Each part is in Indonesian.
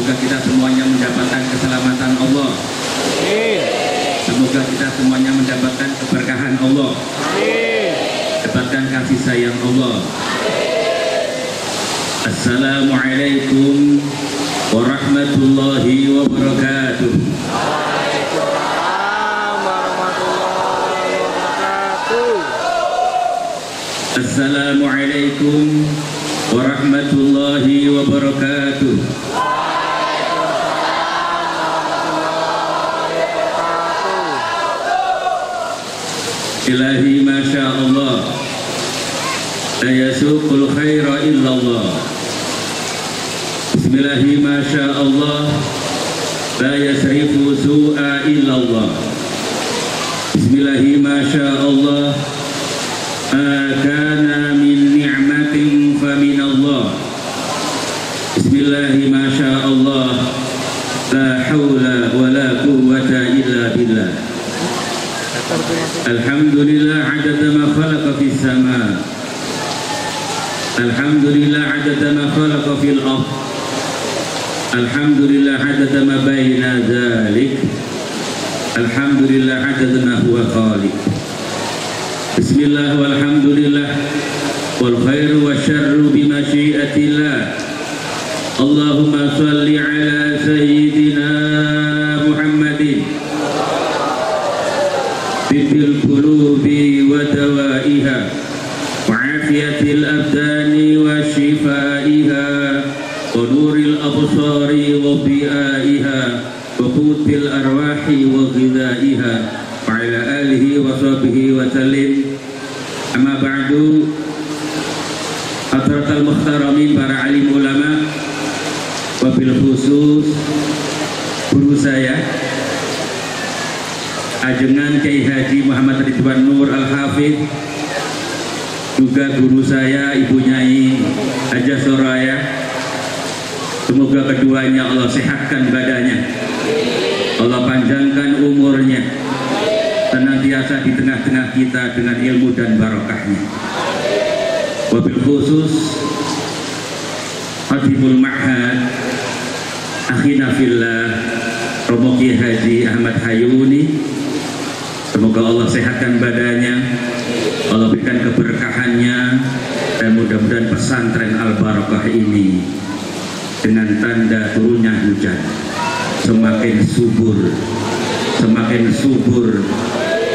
Semoga kita semuanya mendapatkan keselamatan Allah. Semoga kita semuanya mendapatkan keberkahan Allah. Dapatkan kasih sayang Allah. Assalamualaikum warahmatullahi wabarakatuh. Assalamualaikum warahmatullahi wabarakatuh. Ilahi masya Allah, la yasuqul khaira illallah. Bismillahi masya Allah, la yasrifu su'a illallah. Bismillahi masya Allah, kana min ni'matin fa min Allah. Bismillahi masya Allah, la hawla wa la quwwata illa billah. Alhamdulillah adada ma khalaqa fis sama. Alhamdulillah adada ma khalaqa fil ardh. Alhamdulillah adada ma baina dzalik. Alhamdulillah adada ma huwa khaliq. Bismillah walhamdulillah wal khairu wasyarru bimasyiatillah. Allahumma shalli ala sayyidina Muhammadin Bibil qulubi wa dawaiha wa afiyatil abdani wa shifaiha wa nuril absari wa biaiha wa qutil arwahi wa ghidaiha wa ala alihi wa sahbihi wa sallim. Amma ba'du. Hadratal muhtaramin, para alim ulama, wabil khusus guru saya Ajengan Kiai Haji Muhammad Ridwan Nur Al-Hafidh, juga guru saya Ibu Nyai Hajah Soraya. Semoga keduanya Allah sehatkan badannya, Allah panjangkan umurnya, senantiasa di tengah-tengah kita dengan ilmu dan barokahnya. Wabil khusus Khatibul Ma'had akhina fillah Romo Kiai Haji Ahmad Hayuni. Semoga Allah sehatkan badannya, Allah berikan keberkahannya, dan mudah-mudahan pesantren Al-Barakah ini dengan tanda turunnya hujan semakin subur,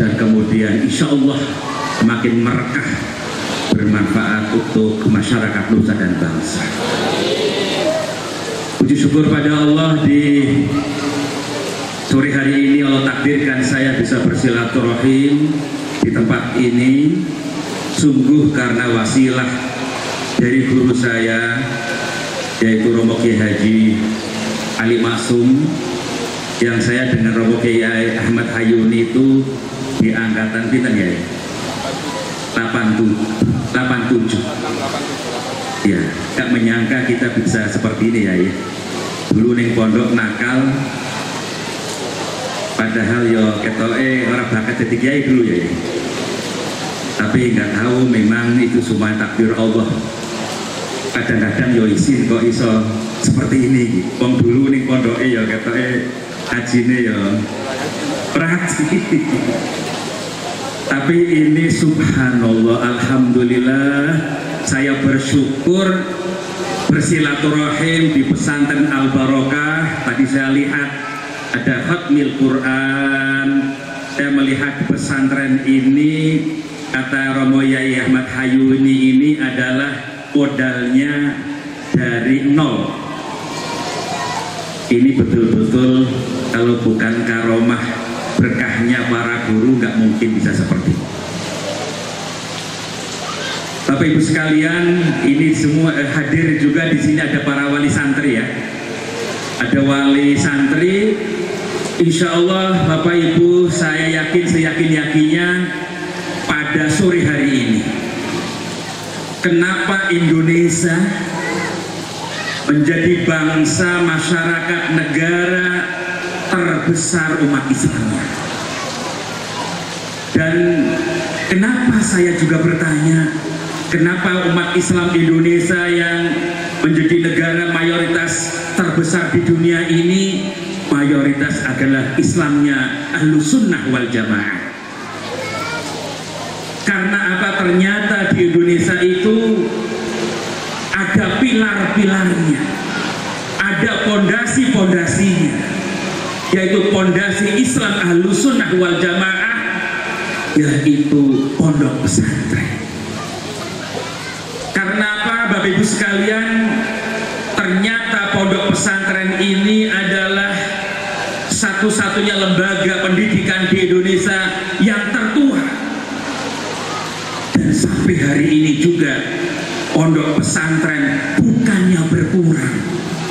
dan kemudian insya Allah semakin merekah, bermanfaat untuk masyarakat nusa dan bangsa. Puji syukur pada Allah, di sore hari ini Allah takdirkan saya bisa bersilaturahim di tempat ini, sungguh karena wasilah dari guru saya, yaitu Romo Kiai Haji Ali Masum, yang saya dengan Romo Kiai Ahmad Hayuni itu di angkatan pinten ya? 87. Ya, gak menyangka kita bisa seperti ini ya. Dulu ning pondok nakal, padahal yo ketoke orang bakat jadi kiai dulu ya. Tapi nggak tahu, memang itu semua takdir Allah. Kadang-kadang yo isin kok iso seperti ini. Wong dulu ning pondoke yo ketoke hajine yo praji. Tapi ini subhanallah, alhamdulillah, saya bersyukur bersilaturahim di pesantren Al-Barakah. Tadi saya lihat ada khatmil Quran. Saya melihat di pesantren ini, kata Romo Yai Ahmad Hayuni, ini adalah modalnya dari nol. Ini betul-betul kalau bukan karomah berkahnya para guru, nggak mungkin bisa seperti ini. Bapak Ibu sekalian, ini semua hadir juga di sini, ada para wali santri ya. Ada wali santri. Insya Allah Bapak Ibu, saya yakin seyakin-yakinnya pada sore hari ini, kenapa Indonesia menjadi bangsa, masyarakat, negara terbesar umat Islam. Dan kenapa saya juga bertanya, kenapa umat Islam Indonesia yang menjadi negara mayoritas terbesar terbesar di dunia ini mayoritas adalah Islamnya Ahlus Sunnah wal Jamaah. Karena apa? Ternyata di Indonesia itu ada pilar-pilarnya, ada pondasi-pondasinya, yaitu pondasi Islam Ahlus Sunnah wal Jamaah, yaitu pondok pesantren. Karena apa, Bapak Ibu sekalian? Ternyata pondok pesantren ini adalah satu-satunya lembaga pendidikan di Indonesia yang tertua. Dan sampai hari ini juga pondok pesantren bukannya berkurang,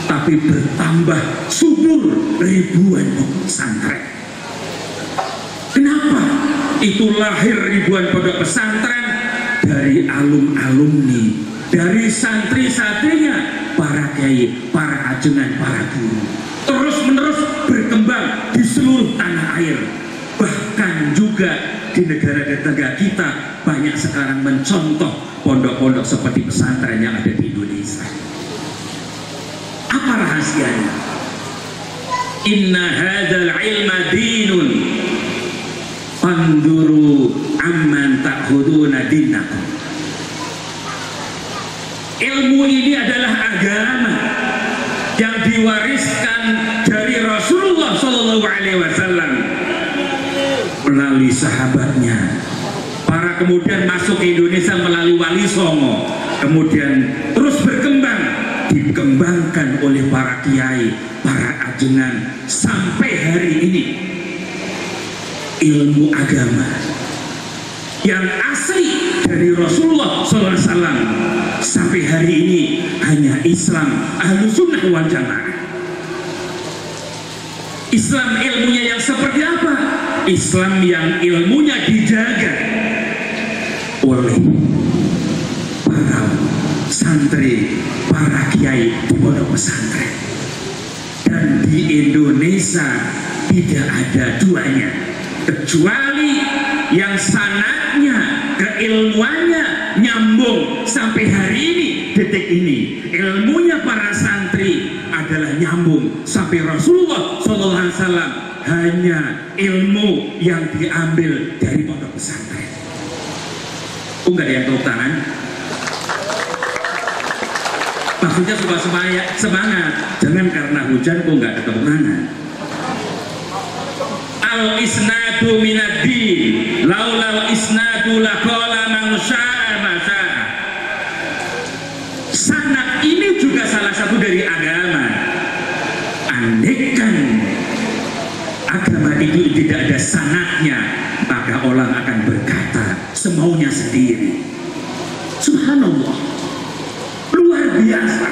tapi bertambah subur ribuan pesantren. Kenapa? Itu lahir ribuan pondok pesantren dari alumni, dari santri-santrinya, para kiai, para ajengan, para guru, terus menerus berkembang di seluruh tanah air. Bahkan juga di negara tetangga kita banyak sekarang mencontoh pondok-pondok seperti pesantren yang ada di Indonesia. Apa rahasianya? Inna hadzal ilma dinun fanduru amman ta'khuduna dinakum. Ilmu ini adalah agama yang diwariskan dari Rasulullah SAW melalui sahabatnya. Para kemudian masuk ke Indonesia melalui Wali Songo, kemudian terus berkembang, dikembangkan oleh para kiai, para ajengan, sampai hari ini ilmu agama yang asli dari Rasulullah SAW sampai hari ini hanya Islam Ahlus Sunnah wal Jamaah. Islam ilmunya yang seperti apa? Islam yang ilmunya dijaga oleh para santri, para kiai di pondok pesantren. Dan di Indonesia tidak ada duanya, kecuali yang sanadnya, keilmuannya nyambung sampai hari ini, detik ini. Ilmunya para santri adalah nyambung sampai Rasulullah SAW. Hanya ilmu yang diambil dari pondok pesantren. Enggak ada yang tepuk tangan? Maksudnya supaya semangat. Jangan karena hujan kok nggak ada tepuk tangan. Al-isnadu minad-din, laulal isnadu laqala man syaa ma syaa. Sanad ini juga salah satu dari agama. Andaikan agama itu tidak ada sanadnya, maka orang akan berkata semaunya sendiri. Subhanallah, luar biasa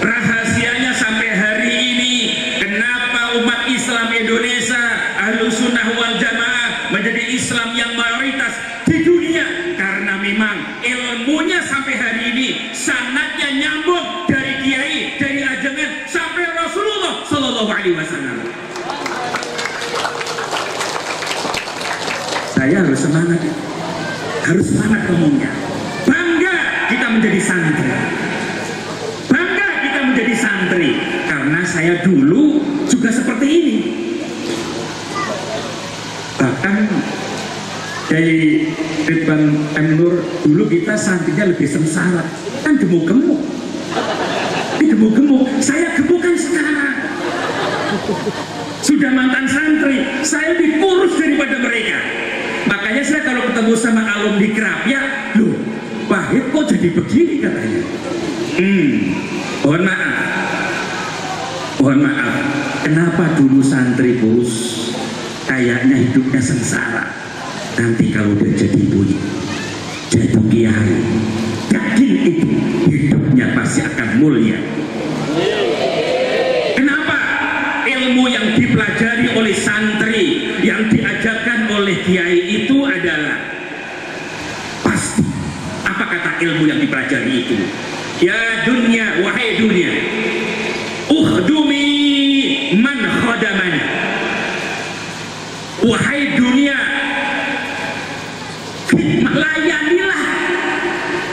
rahasianya sampai hari ini. Kenapa umat Islam Indonesia Ahlus Sunnah wal Jamaah menjadi Islam yang mayoritas di dunia? Karena memang ilmunya sampai hari ini sanadnya nyambung dari kiai, dari ajengan sampai Rasulullah SAW. Saya harus semangat, harus semangat ngomongnya. Bangga kita menjadi santri, bangga kita menjadi santri, karena saya dulu juga seperti ini. Bahkan dari Ridwan M. Nur, dulu kita santrinya lebih sengsara, kan gemuk-gemuk. Ini gemuk-gemuk, saya gemukan sekarang. Sudah mantan santri, saya lebih kurus daripada mereka. Makanya saya kalau ketemu sama alumni Krapia, loh, Wahid kok jadi begini katanya. Mohon maaf, kenapa dulu santri kurus? Kayaknya hidupnya sengsara. Nanti kalau udah jadi bunyi, jadi kiai, yakin itu hidupnya pasti akan mulia. Kenapa? Ilmu yang dipelajari oleh santri, yang diajarkan oleh kiai itu adalah pasti. Apa kata ilmu yang dipelajari itu? Ya dunia, wahai dunia, ukhdumi man khadamani. Wahai dunia,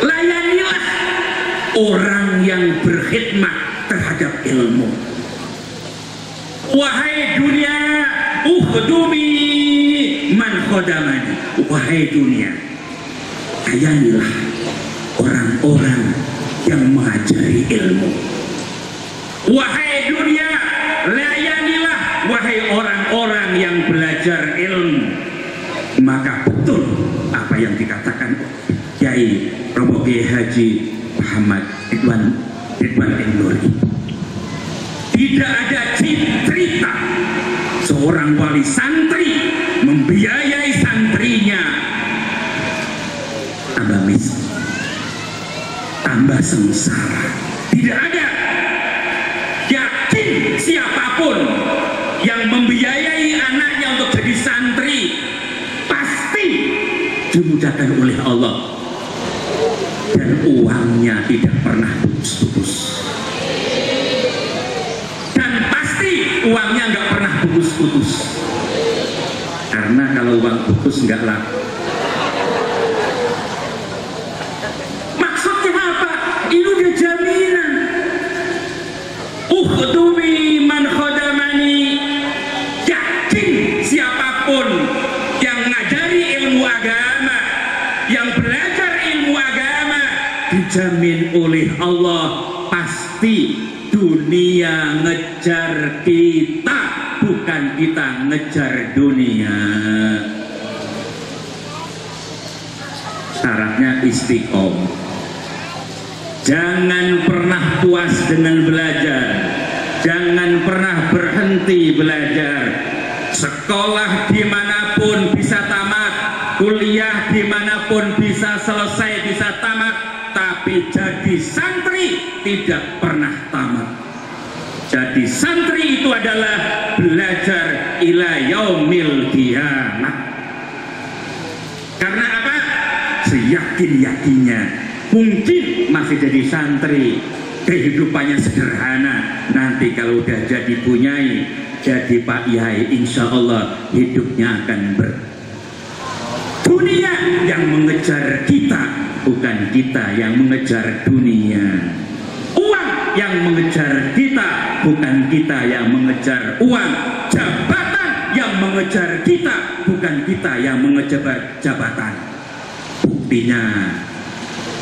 layanilah orang yang berkhidmat terhadap ilmu. Wahai dunia, ukhdumi man khodamani. Wahai dunia, layanilah orang-orang yang mengajari ilmu. Wahai dunia, layanilah wahai orang-orang yang belajar ilmu. Maka betul apa yang dikatakan Kiai Romo Kiai Haji Muhammad Ridwan Endori. Tidak ada cerita seorang wali santri membiayai santrinya tambah miskin, tambah sengsara. Tidak ada. Yakin siapapun yang membiayai anaknya untuk jadi santri pasti dimudahkan oleh Allah, dan uangnya tidak pernah putus-putus, dan pasti uangnya nggak pernah putus-putus, karena kalau uang putus nggak laku. Maksudnya apa? Ini udah jaminan. Ukhdumi man khodamani. Yakin siapapun yang ngajari ilmu agama, yang belajar ilmu agama, dijamin oleh Allah pasti dunia ngejar kita, bukan kita ngejar dunia. Syaratnya istiqomah. Jangan pernah puas dengan belajar, jangan pernah berhenti belajar. Sekolah dimanapun bisa tamat, kuliah dimanapun bisa selesai, bisa tamat, tapi jadi santri tidak pernah tamat. Jadi santri itu adalah belajar ila yaumil qiyamah. Karena apa? Seyakin-yakinnya mungkin masih jadi santri, kehidupannya sederhana. Nanti kalau udah jadi punyai, jadi Pak Yai, insya Allah hidupnya akan dunia yang mengejar kita, bukan kita yang mengejar dunia. Uang yang mengejar kita, bukan kita yang mengejar uang. Jabatan yang mengejar kita, bukan kita yang mengejar jabatan. Buktinya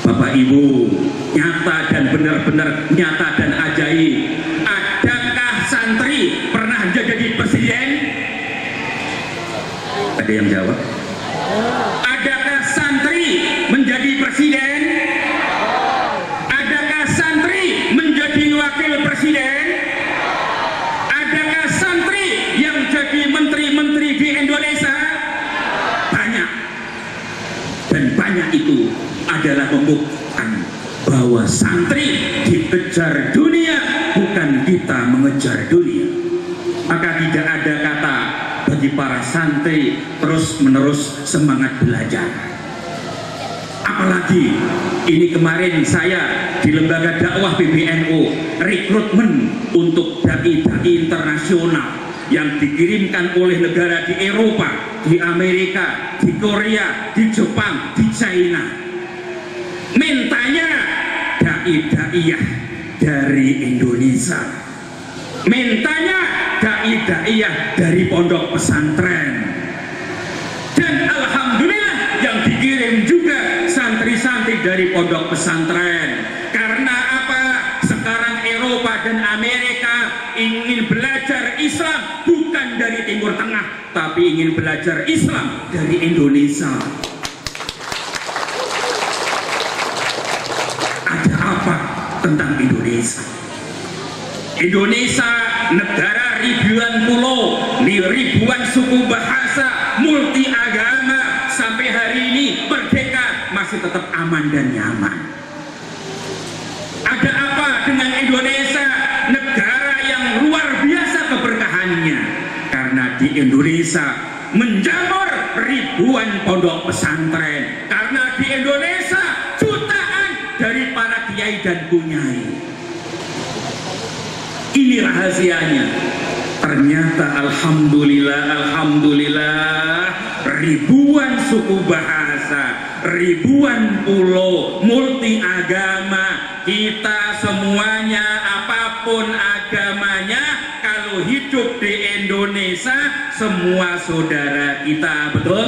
Bapak Ibu, nyata dan benar-benar nyata dan ajaib. Adakah santri pernah jadi presiden? Ada yang jawab? Adakah santri menjadi presiden? Adakah santri menjadi wakil presiden? Adakah santri yang jadi menteri-menteri di Indonesia? Banyak. Dan banyak itu adalah membuktikan bahwa santri dikejar dunia, bukan kita mengejar dunia. Maka tidak ada kata bagi para santri terus-menerus semangat belajar. Apalagi ini kemarin saya di lembaga dakwah PBNU rekrutmen untuk dai-dai internasional yang dikirimkan oleh negara di Eropa, di Amerika, di Korea, di Jepang, di China. Mintanya dai-daiyah dari Indonesia, mintanya dai-daiyah dari pondok pesantren, dan alhamdulillah yang dikirim juga santri-santri dari pondok pesantren. Karena apa? Sekarang Eropa dan Amerika ingin belajar Islam bukan dari Timur Tengah, tapi ingin belajar Islam dari Indonesia. Tentang Indonesia. Indonesia negara ribuan pulau, ribuan suku bahasa, multi agama, sampai hari ini merdeka masih tetap aman dan nyaman. Ada apa dengan Indonesia? Negara yang luar biasa keberkahannya, karena di Indonesia menjamur ribuan pondok pesantren, karena di Indonesia jutaan dari para kiai dan bunyai. Ini rahasianya. Ternyata alhamdulillah ribuan suku bahasa, ribuan pulau, multi agama, kita semuanya apapun hidup di Indonesia semua saudara kita, betul?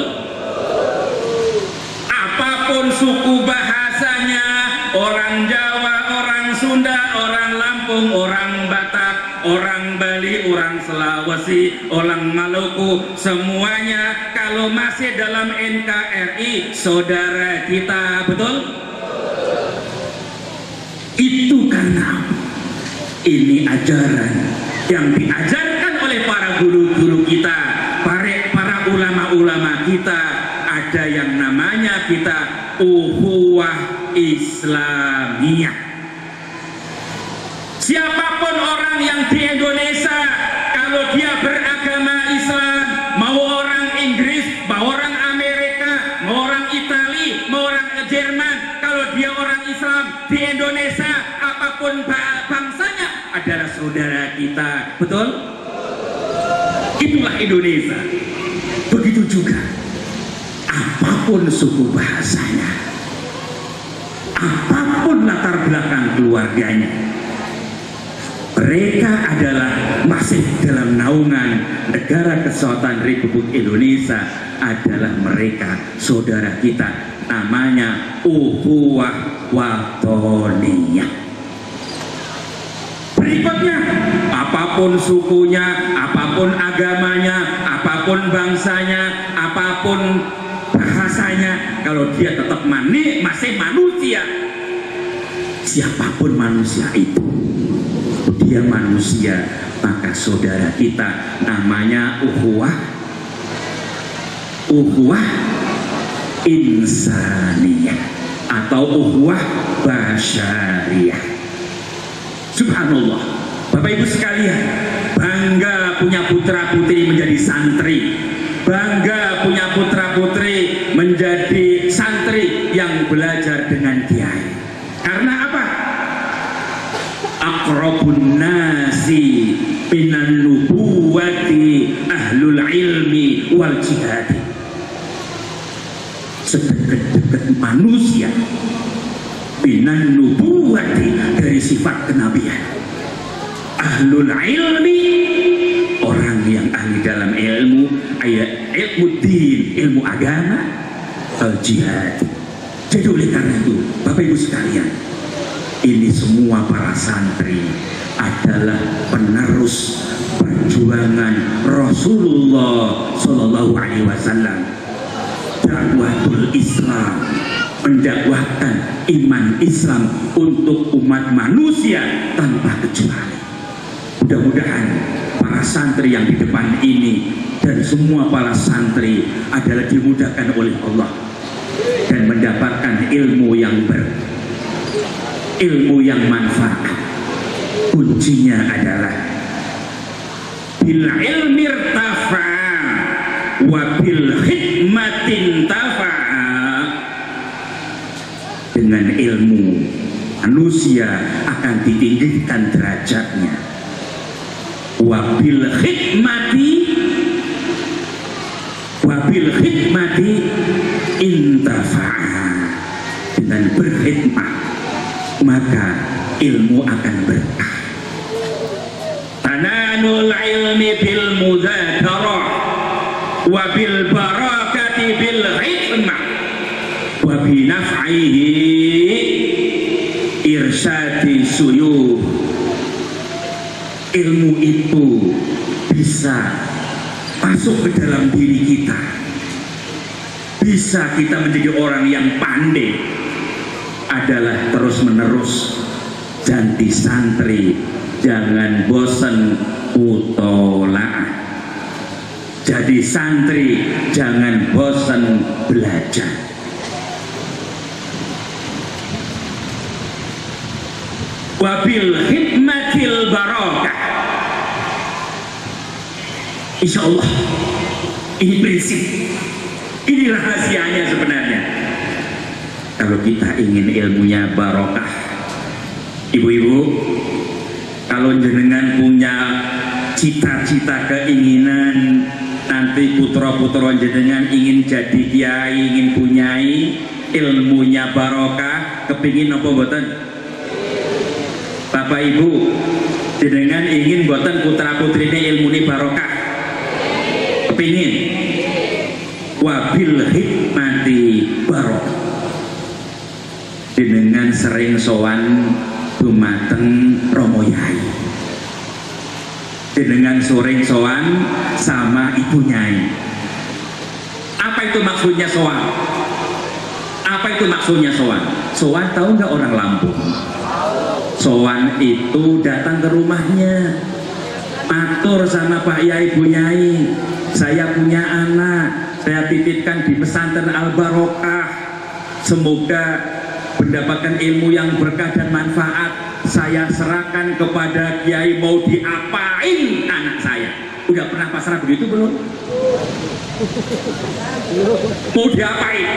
Apapun suku bahasanya, orang Jawa, orang Sunda, orang Lampung, orang Batak, orang Bali, orang Sulawesi, orang Maluku, semuanya kalau masih dalam NKRI saudara kita, betul? Itu karena ini ajaran yang diajarkan oleh para guru-guru kita, para ulama-ulama kita. Ada yang namanya kita ukhuwah Islamiyah. Siapapun orang yang di Indonesia, kalau dia beragama Islam, mau orang Inggris, mau orang Amerika, mau orang Itali, mau orang Jerman, kalau dia orang Islam di Indonesia, apapun bangsanya adalah saudara kita, betul? Itulah Indonesia. Begitu juga apapun suku bahasanya, apapun latar belakang keluarganya, mereka adalah masih dalam naungan Negara Kesatuan Republik Indonesia, adalah mereka saudara kita, namanya ukhuwah wathoniyah. Berikutnya, apapun sukunya, apapun agamanya, apapun bangsanya, apapun bahasanya, kalau dia tetap masih manusia, siapapun manusia itu, dia manusia, maka saudara kita, namanya ukhuwah insaniyah atau ukhuwah basyariyah. Subhanallah, Bapak Ibu sekalian, bangga punya putra putri menjadi santri, bangga punya putra putri menjadi santri yang belajar dengan kiai. Karena apa? Aqrabun nasi minan nubuwati ahlul ilmi wal jihad. Sedekat-dekat manusia minan nubuwati, dari sifat kenabian, ahlul ilmi, orang yang ahli dalam ilmu, ilmu din, ilmu agama, al jihad. Jadi oleh karena itu, Bapak Ibu sekalian, ini semua para santri adalah penerus perjuangan Rasulullah Shallallahu Alaihi Wasallam, dakwatul Islam, mendakwahkan iman Islam untuk umat manusia tanpa kecuali. Mudah-mudahan para santri yang di depan ini dan semua para santri adalah dimudahkan oleh Allah dan mendapatkan ilmu yang manfaat. Kuncinya adalah bil ilmi irtafa'a wa bil khidmatin tafa'a. Dengan ilmu manusia akan ditinggikan derajatnya, wabil khidmati intafa'a. Dengan berkhidmat maka ilmu akan berkah. Tananul ilmi bil mudzakarah wa bil barakati bil hikmah wa bi naf'ihi irsyadi suyuh. Ilmu itu bisa masuk ke dalam diri kita, bisa kita menjadi orang yang pandai, adalah terus menerus jadi santri, jangan bosan mutolaah. Jadi santri jangan bosan belajar. Wabil hikmatil barakah. Insya Allah ini prinsip, ini rahasianya sebenarnya. Kalau kita ingin ilmunya barokah, ibu-ibu, kalau jenengan punya cita-cita keinginan nanti putra-putra jenengan ingin jadi kiai, ingin punyai ilmunya barokah, kepingin apa mboten? Bapak Ibu, jenengan ingin buatan putra putrine ilmune barokah? Kepingin? Wabil hikmati barokah. Jenengan sering sowan dumateng Romo Yai. Jenengan sering sowan sama Ibu Nyai. Apa itu maksudnya sowan? Apa itu maksudnya sowan? Sowan tahu nggak orang Lampung? Sowan itu datang ke rumahnya, matur sama Pak Yai, Bu Nyai, saya punya anak, saya titipkan di pesantren Al Barokah, semoga mendapatkan ilmu yang berkah dan manfaat. Saya serahkan kepada Kiai, mau diapain anak saya? Udah pernah pasrah begitu belum? Mau diapain?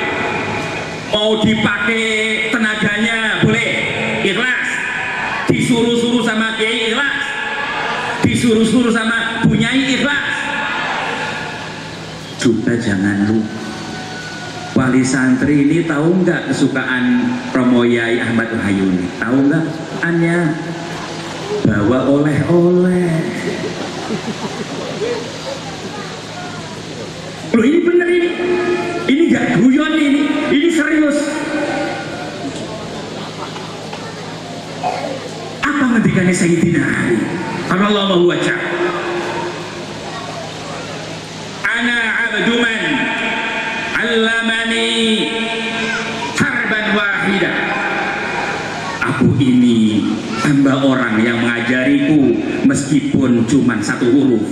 Mau dipakai tenaganya boleh, ikhlas. Disuruh-suruh sama Kiai ikhlas, disuruh-suruh sama Bu Nyai ikhlas. Juga jangan lupa, wali santri ini tahu nggak kesukaan Romo Yai Ahmad Wahyuni? Tahu nggak? Hanya bawa oleh-oleh. Loh, ini bener ini gak guyon, ini serius. Apa ngendikannya Sayyidina Ali? Allahu Akbar. Ana abdu man 'allamani harban wahidah. Aku ini hamba orang yang mengajariku meskipun cuma satu huruf.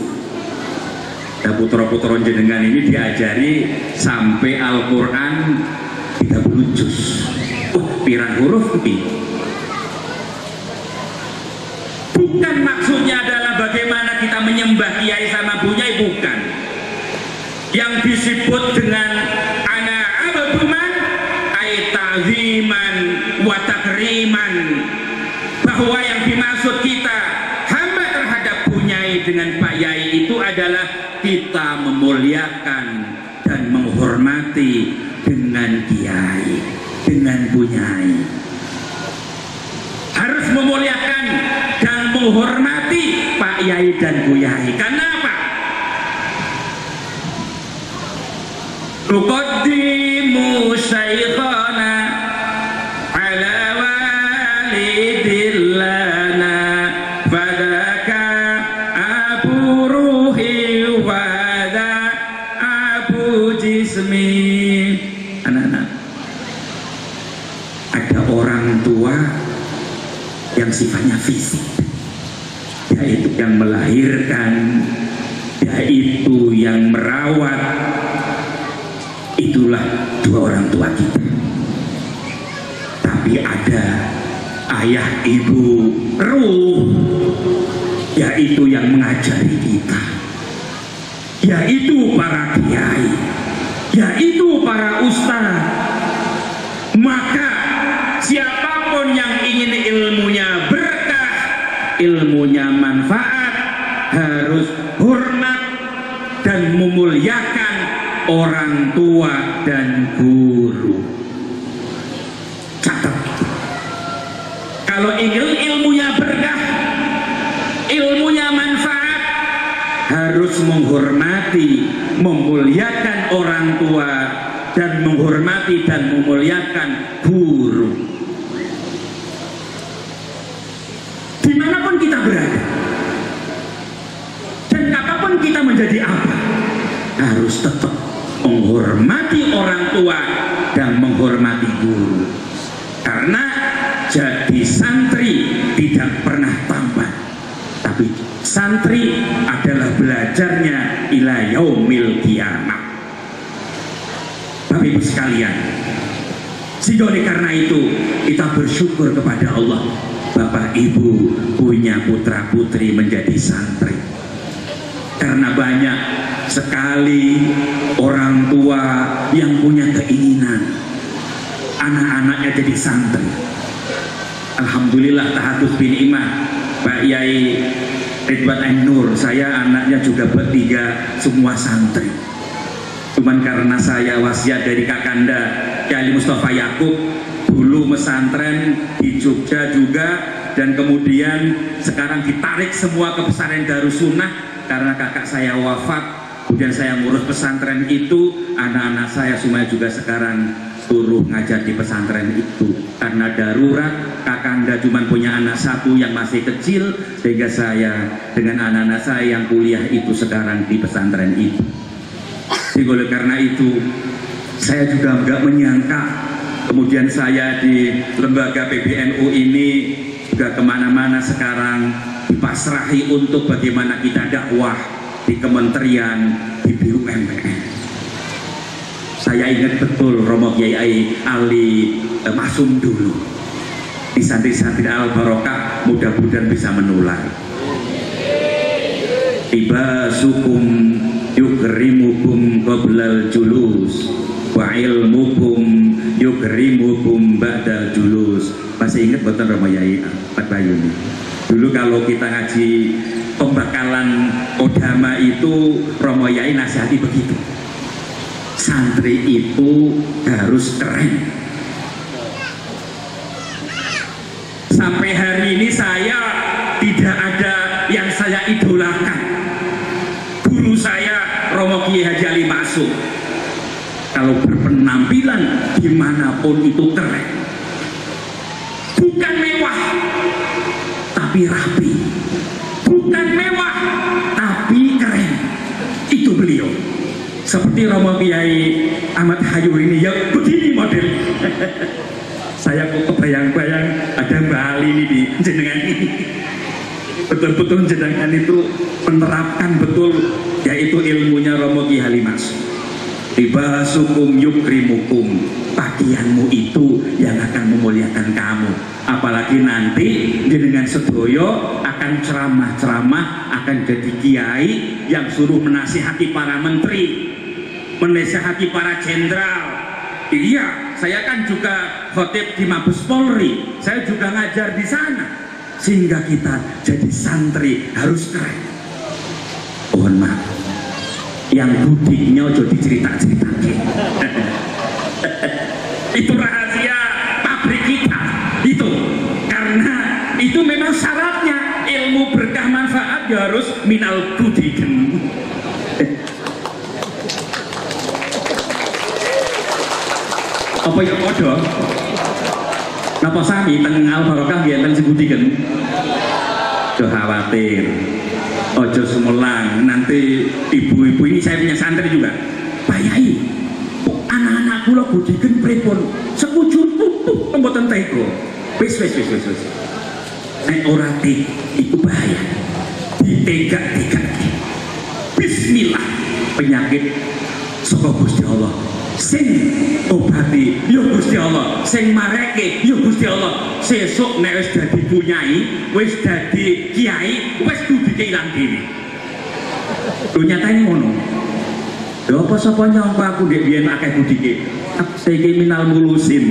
Ya, putra-putra jenengan ini diajari sampai Al-Quran 30 juz. Pirang huruf ini. Bukan maksudnya adalah bagaimana kita menyembah Kiai sama Bu Nyai, bukan. Yang disebut dengan ana abduman ay ta'ziman wa takriman, bahwa yang dimaksud kita hamba terhadap Bu Nyai dengan Pak Yai itu adalah kita memuliakan dan menghormati dengan Kiai, dengan Bu Nyai. Harus memuliakan dan menghormati Pak Yai dan Bu Yai. Karena apa? Tuqaddimu syaikhana ala walidillana fadaka abu ruhi wada abu jismi. Anak-anak, ada orang tua yang sifatnya fisik, yaitu yang melahirkan, yaitu yang merawat. Itulah dua orang tua kita. Tapi ada ayah ibu ruh, yaitu yang mengajari kita, yaitu para kiai, yaitu para ustaz. Maka siapapun yang ingin ilmunya berkah, ilmunya manfaat, harus hormat dan memuliakan orang tua dan guru. Catat, kalau ingin ilmunya berkah, ilmunya manfaat, harus menghormati, memuliakan orang tua dan menghormati dan memuliakan guru. Dimanapun kita berada dan apapun kita menjadi apa, harus tetap menghormati orang tua dan menghormati guru. Karena jadi santri tidak pernah tambat, tapi santri adalah belajarnya ila yaumil qiyamah. Bapak Ibu sekalian, sehingga oleh karena itu kita bersyukur kepada Allah, Bapak Ibu punya putra putri menjadi santri. Karena banyak sekali orang tua yang punya keinginan anak-anaknya jadi santri. Alhamdulillah tahatus bin imah Pak Yai Ridwan Ainur, saya anaknya juga bertiga semua santri. Cuman karena saya wasiat dari Kakanda Kiai Mustafa Yakub, dulu mesantren di Jogja juga dan kemudian sekarang ditarik semua ke pesantren Darussunnah karena kakak saya wafat. Kemudian saya ngurus pesantren itu, anak-anak saya semuanya juga sekarang suruh ngajar di pesantren itu karena darurat. Kakanda cuma punya anak satu yang masih kecil, sehingga saya dengan anak-anak saya yang kuliah itu sekarang di pesantren itu. Sehingga oleh karena itu saya juga nggak menyangka kemudian saya di lembaga PBNU ini juga kemana-mana sekarang dipasrahi untuk bagaimana kita dakwah di kementerian, di BUMN. Saya ingat betul Romo Kiai Ali Masum dulu di santri-santri Al Barokah, mudah-mudahan bisa menular. Tiba sukum yukrimukum qoblal julus wa ilmukum yukrimukum ba'dal julus. Masih ingat betul Romo Kiai Pak Bayuni? Dulu kalau kita ngaji pembekalan Odama itu Romo Kiai nasihati begitu. Santri itu harus keren. Sampai hari ini saya tidak ada yang saya idolakan. Guru saya Romo Kiai Haji Ali Masum, kalau berpenampilan dimanapun itu keren. Bukan mewah tapi rapi, bukan mewah tapi keren. Itu beliau. Seperti Romo Kiai Ahmad Hayu ini ya begini model. Saya kok kebayang-bayang ada Mbak Ali ini di jenengan ini. Betul-betul jenengan itu menerapkan betul yaitu ilmunya Romo Kiai Halimas. Tiba sukum yukrimukum, pakaianmu itu yang akan memuliakan kamu. Apalagi nanti jenengan sedoyo akan ceramah-ceramah, akan jadi kiai yang suruh menasihati para menteri, menasihati para jenderal. Iya, saya kan juga khotib di Mabes Polri, saya juga ngajar di sana, sehingga kita jadi santri harus keren. Mohon maaf, yang budiknya ojo dicerita-cerita. Itu rahasia pabrik kita itu, karena itu memang syaratnya ilmu berkah manfaat ya harus minal budiken. Apa ya podo? Napa sami teng Al Barokah nggih enten sebudiken? Ojo khawatir, ojo semelang. Nanti ibu-ibu ini saya punya santri juga. Pak Yai, anak-anak kula budiken pripun? Sekujur pupuk mboten tega. Wis. Nek ora iku bahaya. Ditegak-tegak. Bismillah, penyakit saka Gusti Allah. Sing obati ya Gusti Allah, sing mareke ya Gusti Allah. Sesuk nek wis dadi punyai, wis dadi kiai, wis kudu ilang dhewe. Lho nyatane ngono. Lho apa sapa nyangka aku ndek biyen akeh budike. Saiki minal mulusin.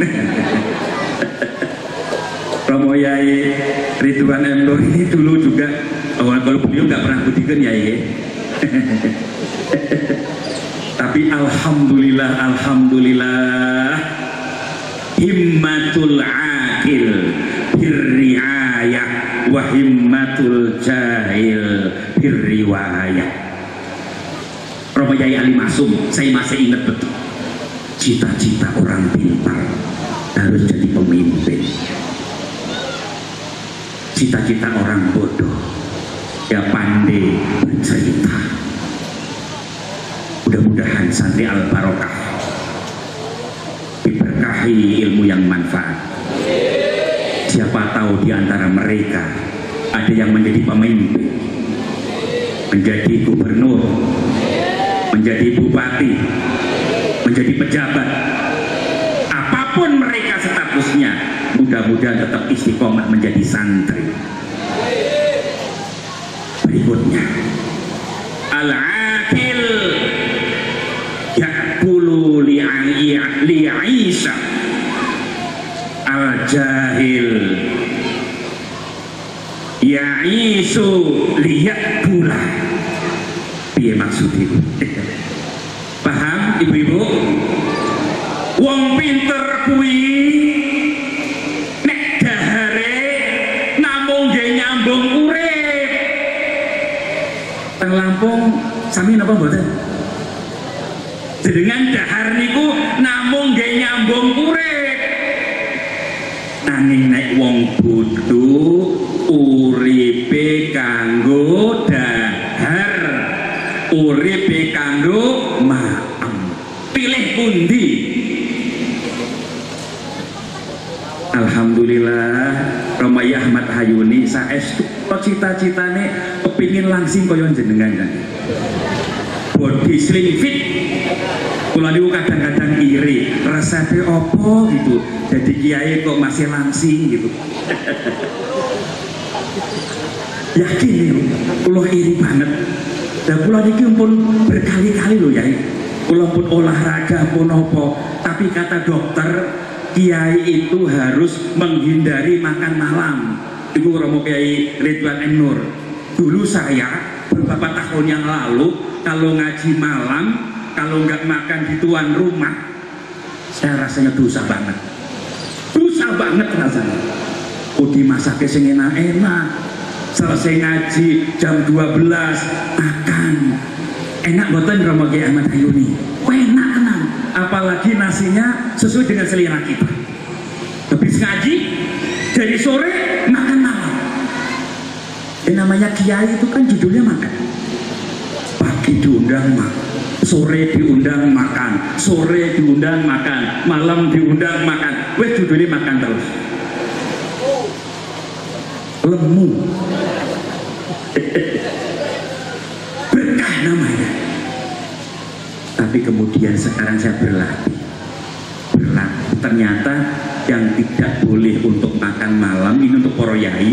Romo Yai Ridwan Emdor ini dulu juga kalau beliau nggak pernah budikan ya tapi alhamdulillah himmatul akil birriayah wa himmatul jahil birriwayah. Romo Yai Ali Masum, saya masih ingat betul cita-cita orang pintar harus jadi pemimpin, cita-cita orang bodoh ya pandai bercerita. Mudah-mudahan santri Al Barokah diberkahi ilmu yang manfaat. Siapa tahu di antara mereka ada yang menjadi pemimpin, menjadi gubernur, menjadi bupati, menjadi pejabat. Apapun mereka statusnya, mudah-mudahan tetap istiqomah menjadi santri. Berikutnya, al-akil ya'kulu li'aisha, al-jahil ya'isu liya'kula. Piye maksud itu? Paham ibu-ibu? Wong pinter kuwi nek dahare teng Lampung sami napa mboten? Jenengan dahar niku namung nggih nyambung urip. Nanging nek wong bodho uripe kanggo dahar, uripe kanggo maem. Pilih pundi? Alhamdulillah Romayi Ahmad Hayuni saestu cita-citane kepingin langsing kaya jenengan kan. Body slim fit. Kula niku kadang-kadang iri, resepe opo gitu. Jadi kiai kok masih langsing gitu. Yakin niku, kula iri banget. Dan kula niki pun berkali-kali lho ya. Kula pun olahraga pun opo, tapi kata dokter kiai itu harus menghindari makan malam. Ibu Romo Kiai Ridwan M. Nur. Dulu saya beberapa tahun yang lalu kalau ngaji malam, kalau nggak makan di tuan rumah, saya rasanya dosa banget. Dosa banget rasanya. Udah masaknya sing enak-enak. Selesai ngaji jam 12 makan. Enak boten Romo Kiai Ahmad Hayuni. Enak tenang. Apalagi nasinya sesuai dengan selera kita. Habis ngaji dari sore makan malam. Namanya kiai itu kan judulnya makan. Pagi diundang makan, sore diundang makan, sore diundang makan, malam diundang makan. Wes judulnya makan terus. Lemu. Berkah namanya. Tapi kemudian sekarang saya berlatih. Ternyata yang tidak boleh untuk makan malam ini untuk para yai,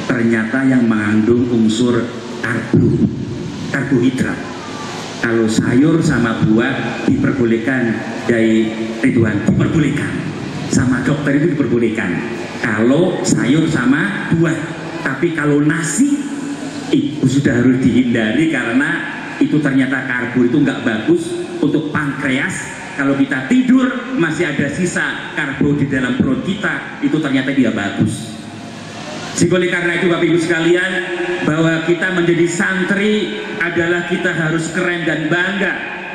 ternyata yang mengandung unsur karbohidrat. Kalau sayur sama buah diperbolehkan, Yai Ridwan, diperbolehkan. Sama dokter itu diperbolehkan. Kalau sayur sama buah, tapi kalau nasi itu sudah harus dihindari karena itu ternyata karbo itu nggak bagus untuk pankreas. Kalau kita tidur masih ada sisa karbo di dalam perut kita, itu ternyata dia bagus. Oleh karena itu Bapak Ibu sekalian, bahwa kita menjadi santri adalah kita harus keren dan bangga.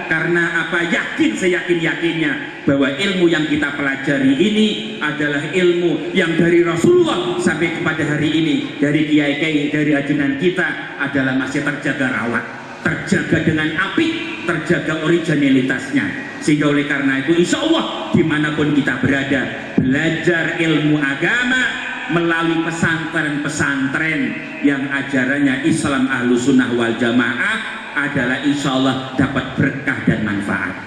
Karena apa? Yakin, seyakin-yakinnya bahwa ilmu yang kita pelajari ini adalah ilmu yang dari Rasulullah sampai kepada hari ini, dari kiai-kiai, dari ajunan kita adalah masih terjaga rawat, terjaga dengan apik, terjaga originalitasnya. Sehingga oleh karena itu insya Allah dimanapun kita berada, belajar ilmu agama melalui pesantren-pesantren yang ajarannya Islam Ahlus Sunnah wal Jamaah adalah insya Allah dapat berkah dan manfaat.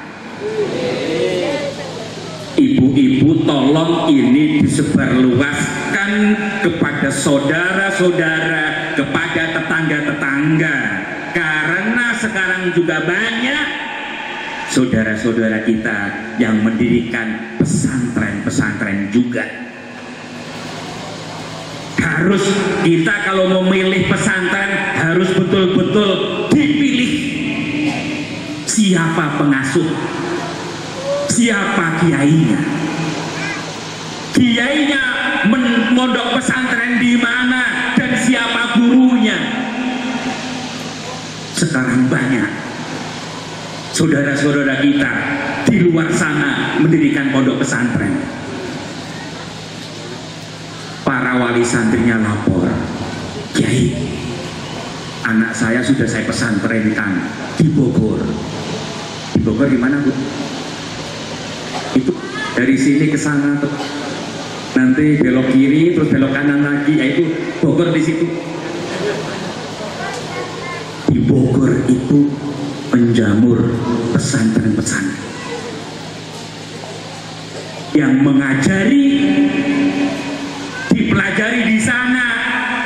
Ibu-ibu tolong ini disebarluaskan kepada saudara-saudara, kepada tetangga-tetangga, karena sekarang juga banyak saudara-saudara kita yang mendirikan pesantren-pesantren juga. Harus kita kalau memilih pesantren harus betul-betul dipilih siapa pengasuh, siapa kiainya. Kiainya mondok pesantren di mana dan siapa gurunya. Sekarang banyak saudara-saudara kita di luar sana mendirikan pondok pesantren. Para wali santrinya lapor, Kiai, anak saya sudah saya pesantrenkan di Bogor. Di Bogor di mana, Bu? Itu dari sini ke sana tuh. Nanti belok kiri terus belok kanan lagi, yaitu Bogor di situ. Di Bogor itu penjamur pesantren-pesantren yang mengajari, dipelajari di sana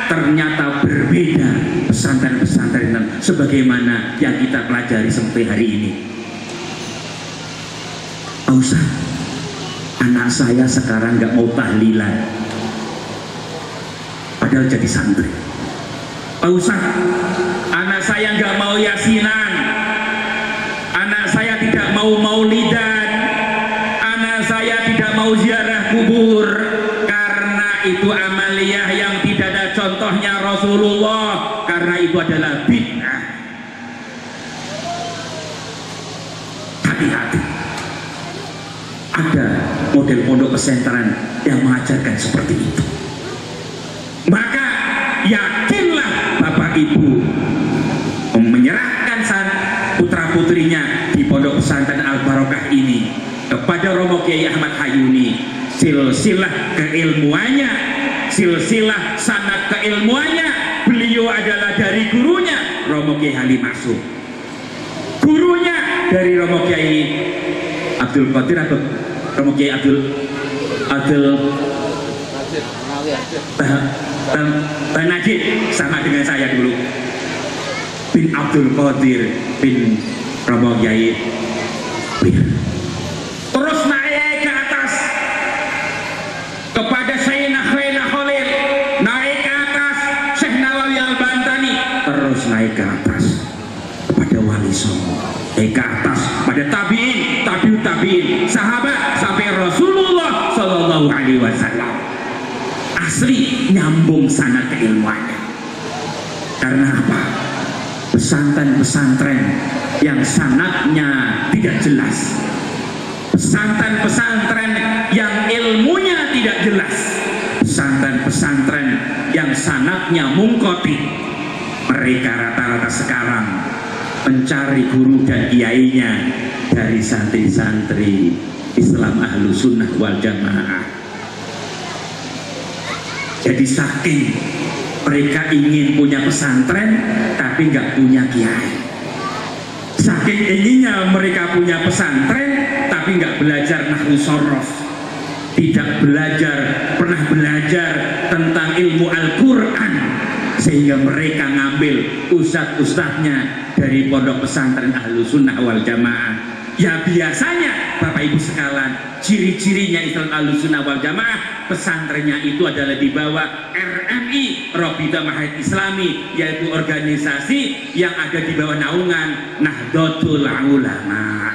ternyata berbeda pesantren-pesantren sebagaimana yang kita pelajari sampai hari ini. Pak Ustaz, anak saya sekarang nggak mau tahlilan padahal jadi santri. Pak Ustaz, anak saya nggak mau yasinan, anak saya tidak mau maulidan, anak saya tidak mau ziarah kubur, karena itu amaliyah yang tidak ada contohnya Rasulullah, karena itu adalah bid'ah. berhati-hati. Ada model pondok pesantren yang mengajarkan seperti itu. Maka yakinlah Bapak Ibu menyerahkan putra putrinya di pondok pesantren Al Barokah ini kepada Romo Kiai Ahmad Hayuni. Silsilah keilmuannya, silsilah sanad keilmuannya, beliau adalah dari gurunya Romo Kiai Halim Masuk, gurunya dari Romo Kiai Abdul Qadir atau Romo Kiai Abdul Najib, sama dengan saya dulu, bin Abdul Qadir bin Romo Kiai. Terus naik ke atas kepada Sayyidina Khalil, naik ke atas Syekh Nawawi Al-Bantani, terus naik ke atas kepada Wali Songo, naik ke atas pada tabiin, tabiut tabiin, sahabat sampai Rasulullah Shallallahu Alaihi Wasallam. Asli nyambung sanad keilmuannya. Karena apa? Pesantren-pesantren yang sanadnya tidak jelas, pesantren-pesantren yang ilmunya tidak jelas, pesantren-pesantren yang sanadnya mungkoti, mereka rata-rata sekarang mencari guru dan kiainya dari santri-santri Islam Ahlu Sunnah wal Jamaah. Jadi saking mereka ingin punya pesantren tapi nggak punya kiai, saking inginnya mereka punya pesantren tapi nggak belajar nahwu sorof, tidak pernah belajar tentang ilmu Al-Quran, sehingga mereka ngambil ustadz-ustadznya dari pondok pesantren Ahlu Sunnah wal Jamaah. Ya biasanya Bapak Ibu sekalian, ciri-cirinya Islam Ahlu Sunnah wal Jamaah, pesantrennya itu adalah di bawah RMI, Rabita Mahid Islami, yaitu organisasi yang ada di bawah naungan Nahdlatul Ulama.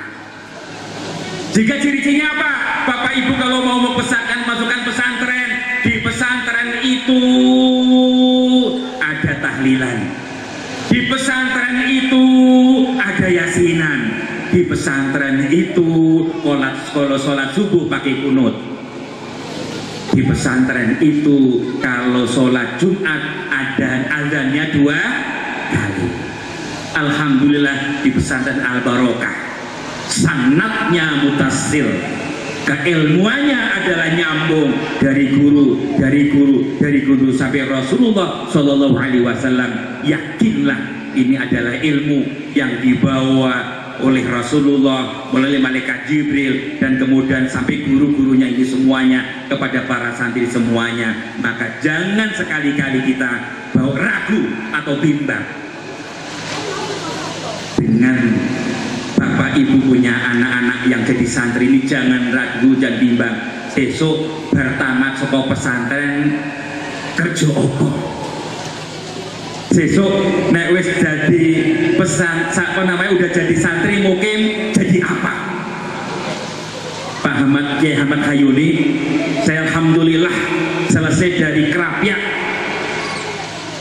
Jika ciri-cirinya apa? Bapak Ibu kalau mau masukkan pesantren, di pesantren itu ada tahlilan, di pesantren itu ada yasinan, di pesantren itu kalau sholat subuh pakai kunut, di pesantren itu kalau sholat Jumat ada azannya 2 kali. Alhamdulillah di pesantren Al Barokah sanadnya mutasil, keilmuannya adalah nyambung dari guru sampai Rasulullah Shallallahu Alaihi Wasallam. Yakinlah ini adalah ilmu yang dibawa oleh Rasulullah melalui malaikat Jibril dan kemudian sampai guru-gurunya ini semuanya kepada para santri semuanya. Maka jangan sekali-kali kita ragu atau bimbang dengan Bapak Ibu punya anak-anak yang jadi santri ini. Jangan ragu dan bimbang, besok bertamat sekolah pesantren kerja opo, besok nek wis jadi udah jadi santri mukim jadi apa. Pak Kiai Ahmad Hayuni, saya alhamdulillah selesai dari Kerapiak.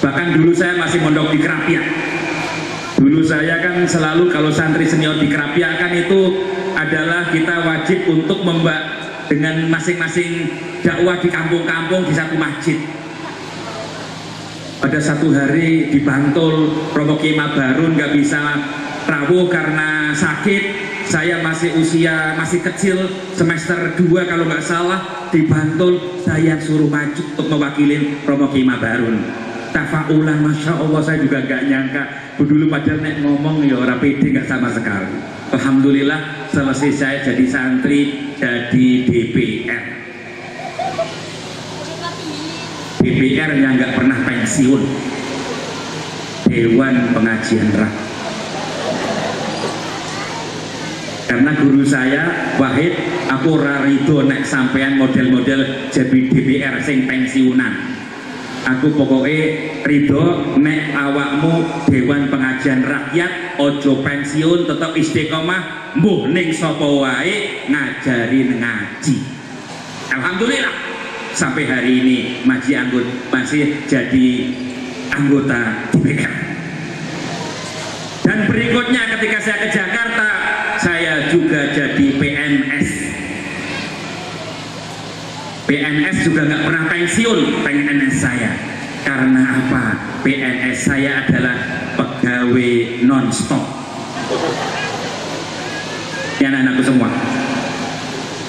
Bahkan dulu saya masih mondok di Kerapiak. Dulu saya kan selalu kalau santri senior di Kerapiak kan itu adalah kita wajib untuk dengan masing-masing dakwah di kampung-kampung di satu masjid. Pada satu hari di Bantul, Romo Kiai Mabarun nggak bisa rawuh karena sakit. Saya masih kecil, semester 2 kalau nggak salah, di Bantul saya suruh maju untuk mewakili Romo Kiai Mabarun. Tafaulan, masya Allah, saya juga nggak nyangka. Dulu pada nek ngomong ya orang pede nggak sama sekali. Alhamdulillah selesai saya jadi santri, jadi DPR. DPR yang nggak pernah pensiun, Dewan Pengajian Rakyat. Karena guru saya Wahid, aku rarido nek sampean model-model jadi DPR sing pensiunan. Aku pokoknya ridho nek awakmu Dewan Pengajian Rakyat ojo pensiun, tetap istiqomah mbuh ning sapa wae ngajarin ngaji. Alhamdulillah sampai hari ini masih jadi anggota DPR. Dan berikutnya ketika saya ke Jakarta, saya juga jadi PNS. PNS juga nggak pernah pensiun PNS saya. Karena apa? PNS saya adalah pegawai non-stop. Ya anak-anakku semua,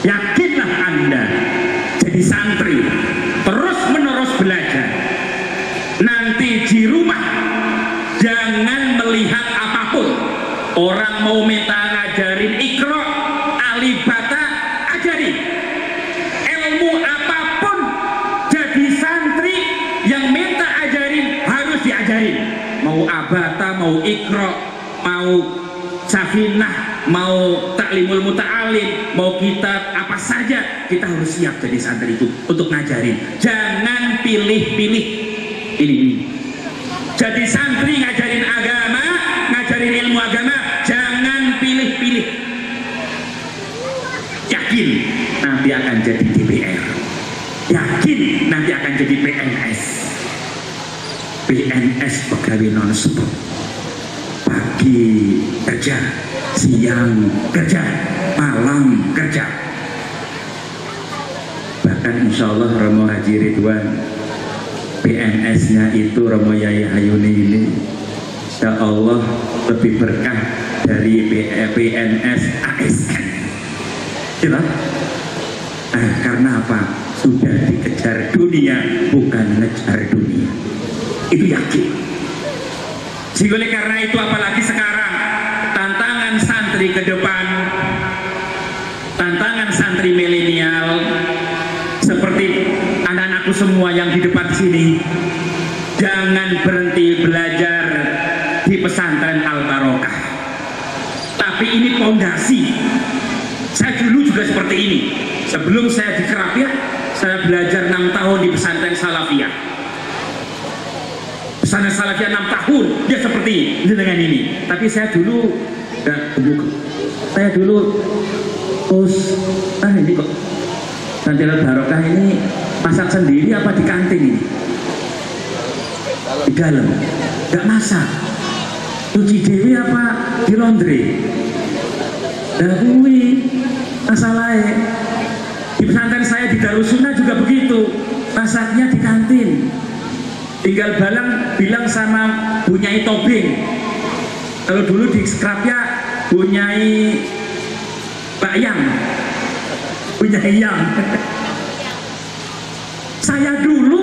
yakinlah Anda jadi santri terus menerus belajar. Nanti di rumah jangan melihat apapun. Orang mau minta ngajarin Iqra, Alibata, ajarin. Ilmu apapun, jadi santri yang minta ajarin harus diajarin. Mau Abata, mau Iqra, mau Safinah, mau Taklimul Muta'alim, mau kitab apa saja, kita harus siap jadi santri itu untuk ngajarin. Jangan pilih-pilih. Ini. Jadi santri ngajarin agama, ngajarin ilmu agama, jangan pilih-pilih. Yakin nanti akan jadi DPR, yakin nanti akan jadi PNS. PNS pegawai non-stop, pagi kerja, siang kerja, malam kerja. Bahkan insya Allah Romo Haji Ridwan PNS-nya itu Romo Yai Hayuni ini, insya Allah lebih berkah dari PNS ASN. Gitu? Nah, karena apa? Sudah dikejar dunia, bukan ngejar dunia. Itu yakin. Jadi oleh karena itu, apalagi sekarang tantangan santri ke depan, tantangan santri milenial, seperti anak-anakku semua yang di depan sini, jangan berhenti belajar di pesantren Al-Barokah. Tapi ini fondasi. Saya dulu juga seperti ini. Sebelum saya di Kerapia, saya belajar 6 tahun di pesantren Salafiyah. Pesantren Salafiyah 6 tahun, dia seperti dengan ini. Tapi saya dulu saya dulu ini kok Pesantren Al-Barokah ini masak sendiri apa di kantin ini? Di dalam, nggak masak. Cuci dewi apa di laundry? Dahului masalahnya. Di pesantren saya di Darussunnah juga begitu, masaknya di kantin. Tinggal bilang sama Bunyai Tobing. Kalau dulu di Kerapia Bunyai Mbak Yang, Bunyai Yang. Saya dulu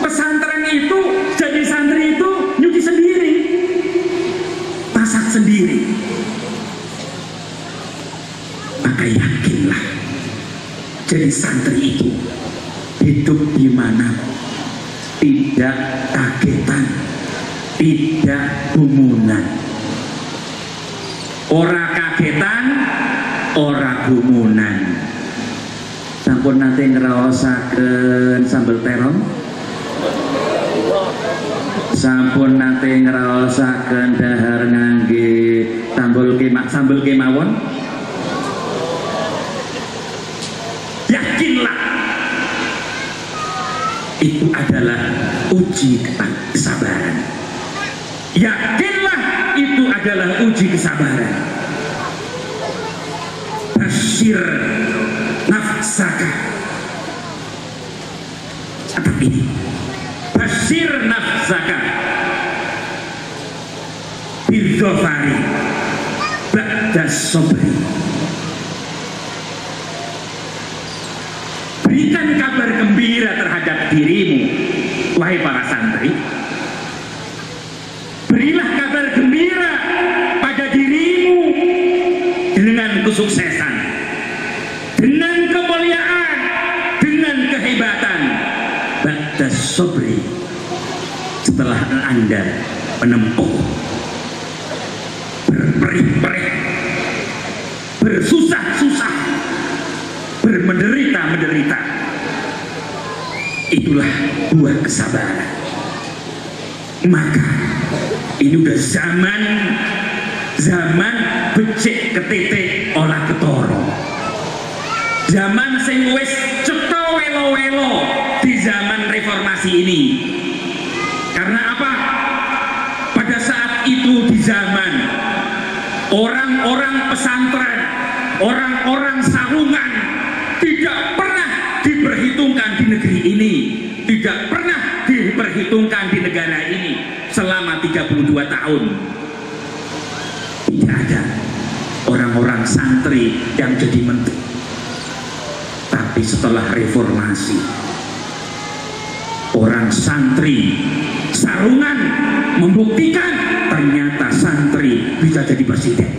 pesantren itu jadi santri itu nyuci sendiri, masak sendiri. Maka yakinlah jadi santri itu hidup di mana tidak kagetan, tidak gumunan. Ora kagetan, ora gumunan. Sampun nate ngraosaken sambel terong, sampun nate ngraosaken dahar ngangge sambel kemawon. Yakinlah itu adalah uji kesabaran. Yakinlah itu adalah uji kesabaran. Basyir nafsaka. Catat ini. Basyir nafsaka bidzafari ba'da sabri. Berikan kabar gembira terhadap dirimu, wahai para santri. Berilah kabar gembira pada dirimu dengan kesuksesan, dengan kemuliaan, dengan kehebatan. Ba'da sabri, setelah Anda menempuh, berperih-perih, bersusah-susah, bermenderita-menderita. Itulah buah kesabaran. Maka ini udah zaman becik ketete olah ketoro, zaman sing wis cetha welo-welo di zaman reformasi ini. Karena apa? Pada saat itu di zaman orang-orang pesantren orang-orang sarungan tidak pernah diperhitungkan di negeri ini, tidak pernah diperhitungkan di negara ini selama 32 tahun. Tidak ada orang-orang santri yang jadi menteri. Tapi setelah reformasi, orang santri sarungan membuktikan ternyata santri bisa jadi presiden.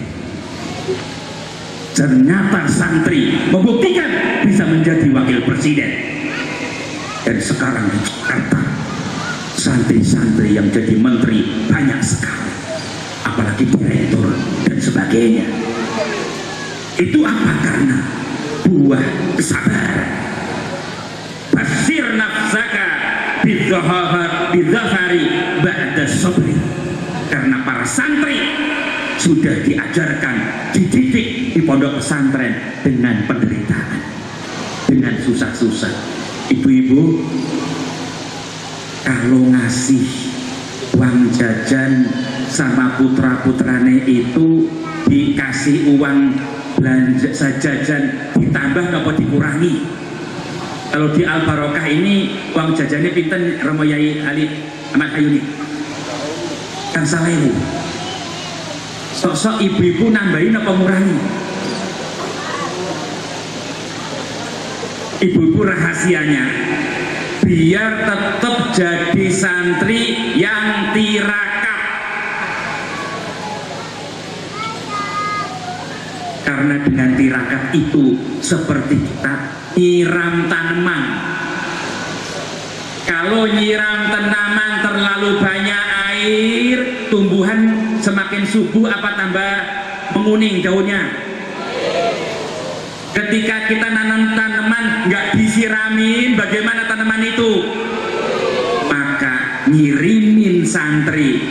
Ternyata santri membuktikan bisa menjadi wakil presiden. Dan sekarang di Jakarta, santri-santri yang jadi menteri banyak sekali, apalagi direktur dan sebagainya. Itu apa? Karena buah kesabaran. Basir nafsaka bidzafari ba'da sabri. Karena para santri sudah diajarkan, dididik di pondok pesantren dengan penderitaan, dengan susah-susah. Ibu-ibu, kalau ngasih uang jajan sama putra-putrane itu dikasih uang belanja jajan ditambah apa dikurangi? Kalau di Al Barokah ini uang jajannya pinten Romo Yai Ali Ahmad Hayuni? Kan salah ibu. Sok-sok ibu-ibu nambahin apa ngurangi? Ibu-ibu rahasianya biar tetap jadi santri yang tirakat. Karena dengan tirakat itu seperti kita nyiram tanaman. Kalau nyiram tanaman terlalu banyak air, tumbuhan semakin subur apa tambah menguning daunnya. Ketika kita nanam tanaman nggak disiramin, bagaimana tanaman itu? Maka ngirimin santri,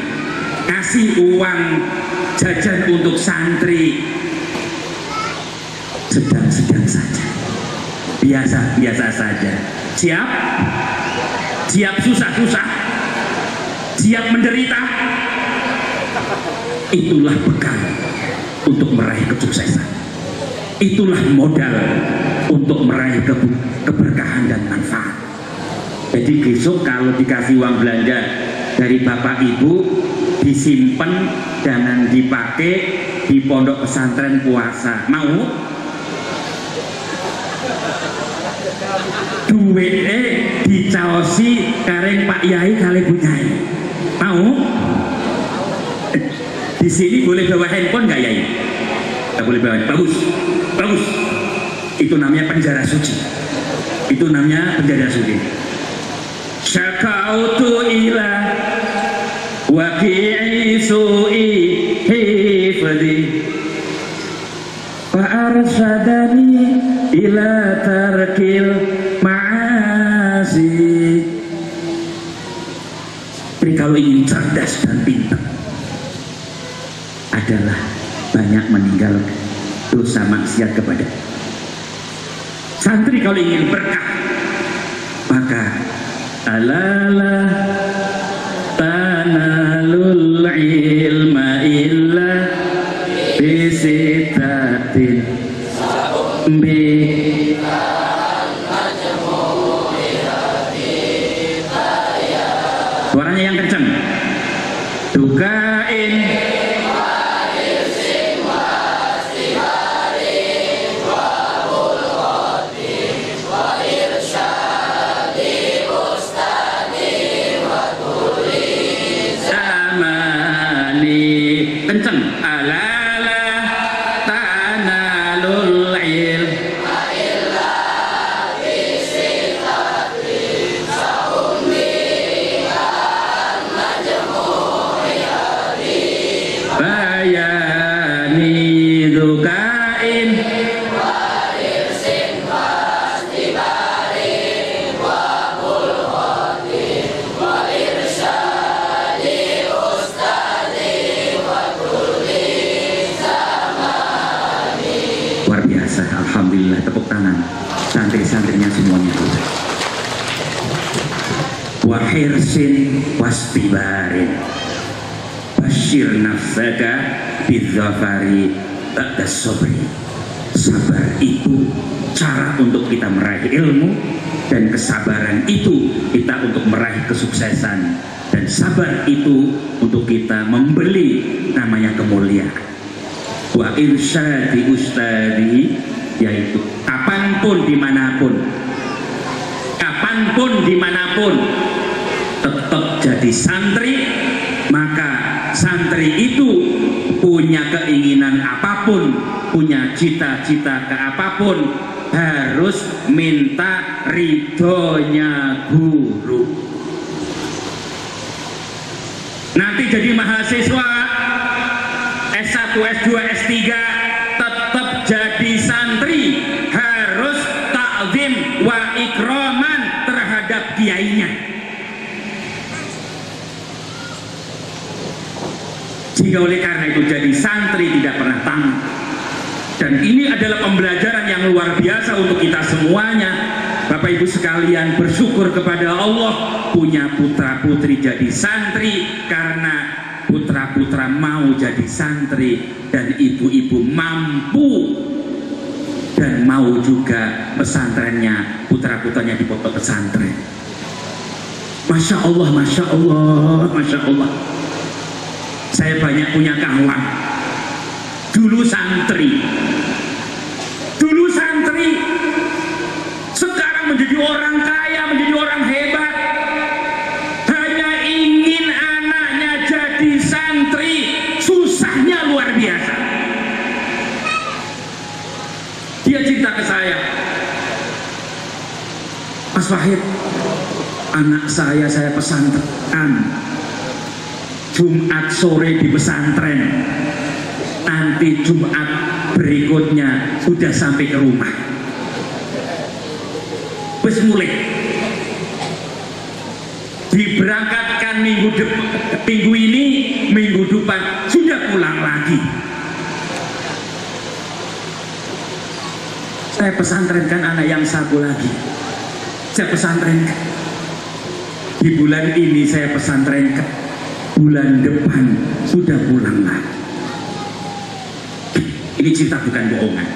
kasih uang jajan untuk santri sedang-sedang saja, biasa-biasa saja. Siap? Siap susah-susah? Siap menderita? Itulah bekal untuk meraih kesuksesan. Itulah modal untuk meraih keberkahan dan manfaat. Jadi besok kalau dikasih uang belanja dari bapak ibu, disimpan, jangan dipakai di pondok pesantren puasa. Mau? Duitnya dicaosi kareng Pak Yai kali Bu Nyai. Mau? Di sini boleh bawa handphone nggak Yai? Nggak boleh bawa. Bagus, bagus. Itu namanya penjara suci. Itu namanya penjara suci. Syakautu ila waqi'i su'i hifdi wa arsadani ila tarkil ma'asi. Jadi kalau ingin cerdas dan pintar adalah banyak meninggalkan dosa maksiat kepada santri. Kalau ingin berkah, maka alala tanalul ilma illa bisitatin bi suaranya yang kencang. Dukain kenceng. Alala tanalul ilma illa bisitatin saumbihan majmu'iyati bayani dukain warirsin wastibarin wa bulghatin wa irsyadi ustadi. Luar biasa, alhamdulillah, tepuk tangan santri-santrinya semuanya. Wa hirsin wastibarin basyir nafsaka bidzafari ba'da sabri. itu cara untuk kita meraih ilmu, dan kesabaran itu kita untuk meraih kesuksesan, dan sabar itu untuk kita membeli namanya kemuliaan. Wa irsyadi ustadi, yaitu kapanpun dimanapun tetap jadi santri, maka santri itu punya keinginan apapun, punya cita-cita ke apapun, harus minta ridhonya guru. Nanti jadi mahasiswa S1, S2, S3 tetap jadi santri, harus ta'zim wa ikraman terhadap kiainya. Sehingga oleh karena itu jadi santri tidak pernah tamat. Dan ini adalah pembelajaran yang luar biasa untuk kita semuanya. Bapak Ibu sekalian, bersyukur kepada Allah punya putra putri jadi santri, karena putra-putra mau jadi santri, dan ibu-ibu mampu dan mau juga pesantrennya, putra-putranya di pondok pesantren. Masya Allah, Masya Allah, Masya Allah. Saya banyak punya kawan dulu santri, sekarang menjadi orang kaya, menjadi orang hebat, hanya ingin anaknya jadi santri, susahnya luar biasa. Dia cerita ke saya, Mas Wahid, anak saya pesantren, Jumat sore di pesantren, nanti Jumat berikutnya sudah sampai ke rumah. Wes mulai diberangkatkan minggu ini, minggu depan sudah pulang lagi. Saya pesantrenkan anak yang satu lagi, saya pesantrenkan. Di bulan ini saya pesantrenkan, bulan depan sudah pulang lagi. Ini cerita bukan bohongan,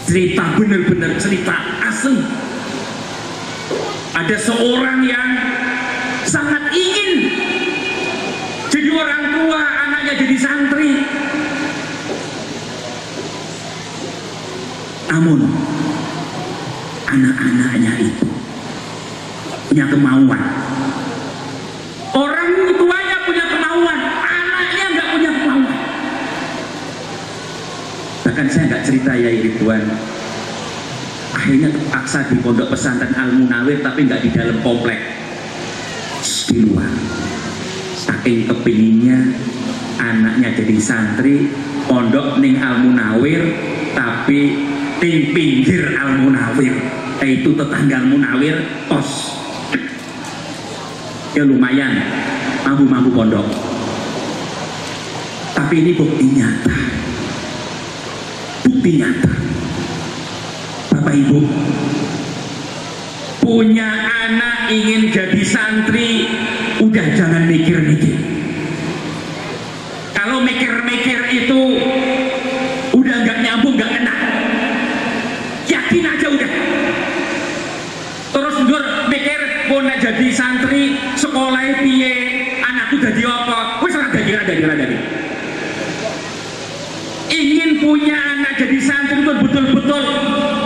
cerita benar-benar cerita asli. Ada seorang yang sangat ingin jadi orang tua, anaknya jadi santri, namun anak-anaknya itu punya kemauan. Orang tuanya punya kemauan, anaknya nggak punya kemauan. Bahkan saya nggak cerita ya Ridwan, akhirnya terpaksa di pondok pesantren Al-Munawir, tapi nggak di dalam komplek, di luar. Saking kepinginnya anaknya jadi santri, pondok ning Al-Munawir, tapi ning pinggir Al-Munawir, yaitu tetangga Al-Munawir kos. Ya lumayan, mampu-mampu pondok. Tapi ini bukti nyata. Bukti nyata. Bapak Ibu, punya anak ingin jadi santri, udah jangan mikir-mikir. Kalau mikir-mikir itu udah nggak nyambung, nggak enak. Yakin aja udah. Terus ndur mikir mau jadi santri, sekolah piye, anakku jadi apa? Wis ora dadi. Ingin punya anak jadi santri itu betul-betul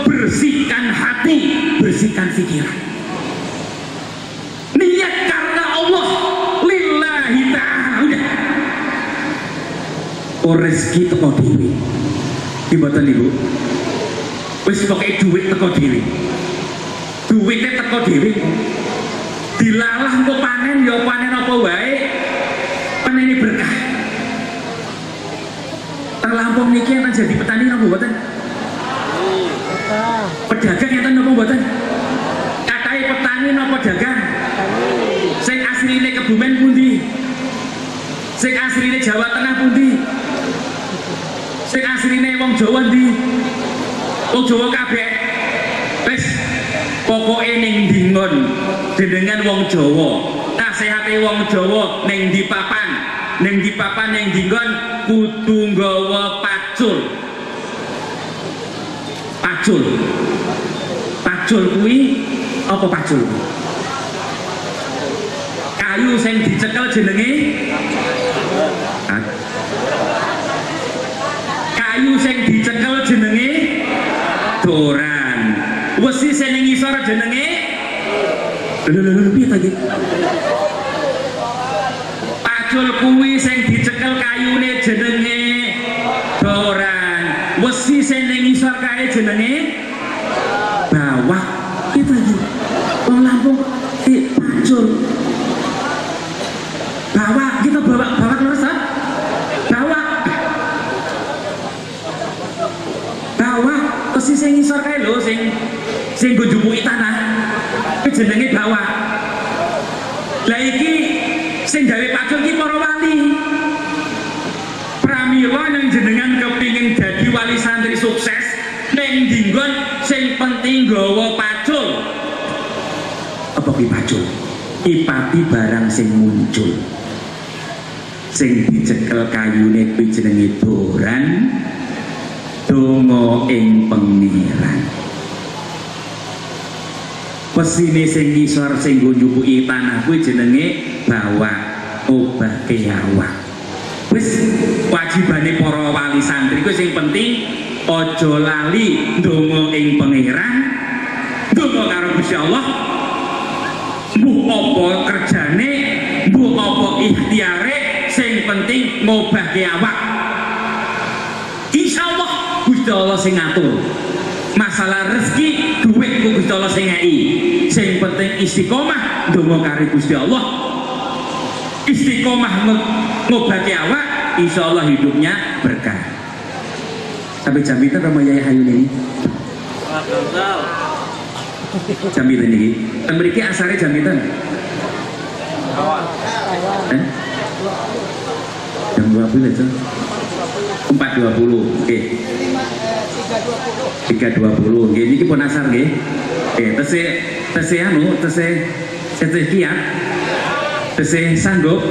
bersihkan hati, bersihkan pikiran. Niat karena Allah, lillahi ta'ala. Oh, rezeki teko dhewe. Iki mboten Ibu. Wis pokoke duit teko dhewe. Duitnya teko dhewe. Dilalah engko panen ya panen apa wae. Panene berkah. Terlampau niki enten jadi petani napa mboten? Pedagang enten napa mboten? Katahe petani napa dagang? Sing asline Kebumen pundi? Sing asline Jawa Tengah pundi? Sing asline wong Jawa ndi? Wong Jawa kabeh. Wis pokoke ning dingon jenengan wong Jawa. Nasihate wong Jawa ning ndi papan? Ning ndi papan ning dingon kudu nggawa pacul. Pacul. Pacul kuwi apa pacul? Kayu sing dicekel jenenge kayu sing dicekel jenenge doran. Wesi sing ning ngisor jenenge lho piye ta iki? Pacul kuwi sing dicekel kayune jenenge doran. Wesi sing ning ngisor kae jenenge bawah. Piye ta iki? Wong Lampung pacul. Bawah, kita bawa terus ah? Bawah, wesi sing ngisor kae lho sing nggo njupuk tanah. Ki jenenge bawah. Lah iki sing gawe pacul ki para wali. Pramila yang jenengan kepingin dadi wali santri sukses ning dinggon sing penting nggawa pacul. Apa ki pacul? Ipati barang sing muncul. Sing dicekel kayune kuwi jenenge doran. Donga ing pengiran. Pesine sing ngisor sing nggo nyupuki tanah kuwi jenenge bawah obah awak. Wis wajibane para wali santri kuwi sing penting aja lali ndonga ing pangeran, ndonga karo Gusti Allah. Mbuh apa kerjane, mbuh apa ikhtiare, sing penting ngobahke awak. Insyaallah Gusti Allah sing ngatur. Masalah rezeki, duit ku Gusti Allah sing ngei. Sing penting istiqomah ndonga karo Gusti Allah. Istiqomah ngobahke awak, insyaallah hidupnya berkah. Sampai jam itu sama Yai Hayun ini. Jam itu ini. Memiliki asare jam itu. Jam 20 aja. 4.20. Oke. 3.20. Nggih niki pun asar nggih. Tese anu, tese kiat. Tese sanggup.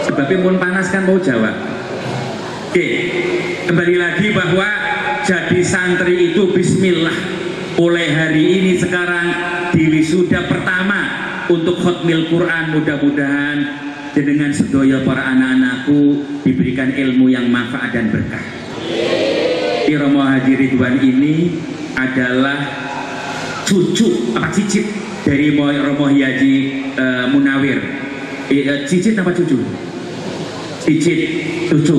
Sebabnya pun panas kan mau jawab. Oke. Kembali lagi bahwa jadi santri itu bismillah. Mulai hari ini sekarang di wisuda pertama untuk khotmil Quran, mudah-mudahan dengan sedoyo para anak-anakku diberikan ilmu yang manfaat dan berkah. Romo Haji Ridwan ini adalah cucu apa cicit dari Romo Haji Munawir. Cicit apa cucu? Cicit cucu.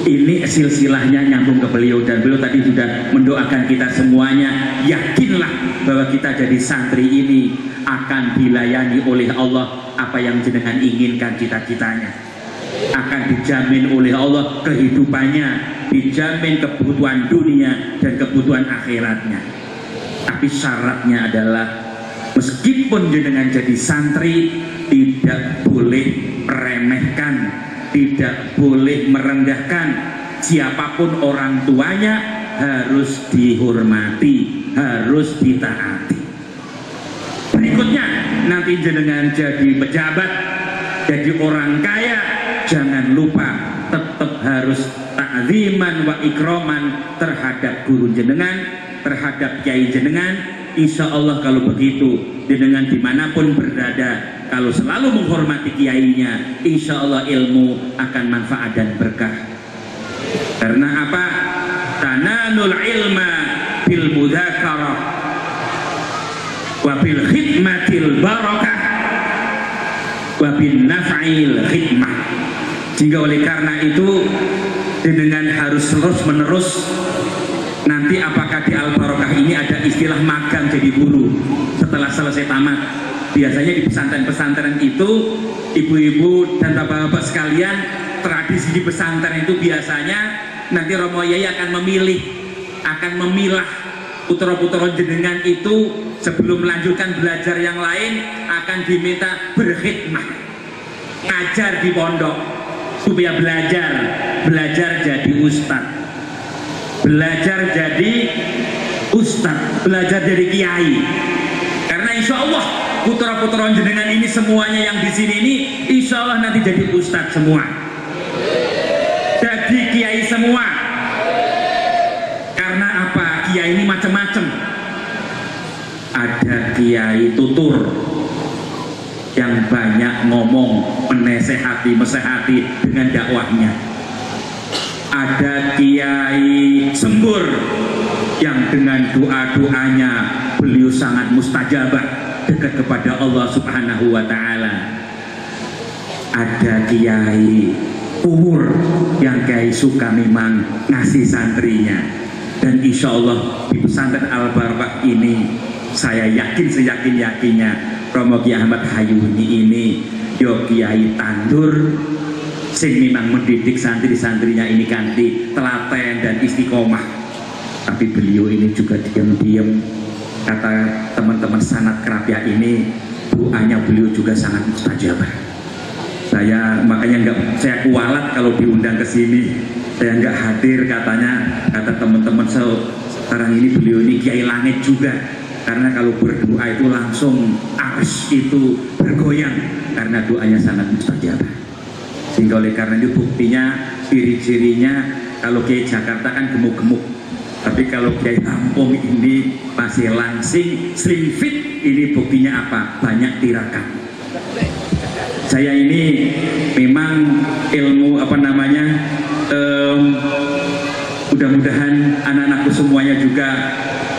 Ini silsilahnya nyambung ke beliau, dan beliau tadi sudah mendoakan kita semuanya. Yakinlah bahwa kita jadi santri ini akan dilayani oleh Allah. Apa yang jenengan inginkan cita-citanya akan dijamin oleh Allah, kehidupannya dijamin, kebutuhan dunia dan kebutuhan akhiratnya. Tapi syaratnya adalah meskipun jenengan jadi santri tidak boleh meremehkan, tidak boleh merendahkan siapapun orang tuanya, harus dihormati, harus ditaati. Berikutnya nanti jenengan jadi pejabat, jadi orang kaya, jangan lupa tetap harus ta'ziman wa ikroman terhadap guru jenengan, terhadap kiai jenengan. Insya Allah kalau begitu jenengan dimanapun berada, kalau selalu menghormati kiainya, insya Allah ilmu akan manfaat dan berkah. Karena apa? Tananul ilma bil mudzakarah wa bil khidmatil barakah wa bin naf'il khidmah. Sehingga oleh karena itu jenengan harus terus menerus. Nanti apakah di Al-Barokah ini ada istilah magang jadi guru setelah selesai tamat? Biasanya di pesantren-pesantren itu ibu-ibu dan bapak-bapak sekalian, tradisi di pesantren itu biasanya nanti Romo Yai akan memilih, akan memilah putra-putra jenengan itu sebelum melanjutkan belajar yang lain akan diminta berkhidmah, ngajar di pondok supaya belajar jadi ustadz, belajar jadi ustadz, belajar jadi kiai. Karena insya Allah putra-putra jenengan ini semuanya yang di sini ini insya Allah nanti jadi ustadz semua, jadi kiai semua. Karena apa? kiai ini macam-macam. Ada kiai tutur yang banyak ngomong, menasehati, mesehati dengan dakwahnya. Ada kiai sembur yang dengan doa-doanya beliau sangat mustajabah, dekat kepada Allah Subhanahu wa taala. Ada kiai umur yang kiai suka memang ngasih santrinya, dan insya Allah di pesantren Al Barakah ini saya yakin seyakin-yakinnya Romo Kiai Ahmad Hayuni ini yo kiai tandur sing memang mendidik santri-santrinya ini kanthi telaten dan istiqomah. Tapi beliau ini juga diam-diam, kata teman-teman sanad Kerapia ini, doanya beliau juga sangat mustajabah. Saya makanya saya kualat kalau diundang ke sini, saya nggak hadir katanya, kata teman-teman. Sekarang ini beliau ini kiai langit juga, karena kalau berdoa itu langsung arsy itu bergoyang karena doanya sangat mustajabah. Sehingga oleh karena itu buktinya, ciri-cirinya kalau kiai Jakarta kan gemuk-gemuk, tapi kalau kiai Lampung ini masih langsing, slim fit. Ini buktinya apa? Banyak tirakat. Saya ini memang ilmu mudah-mudahan anak-anakku semuanya juga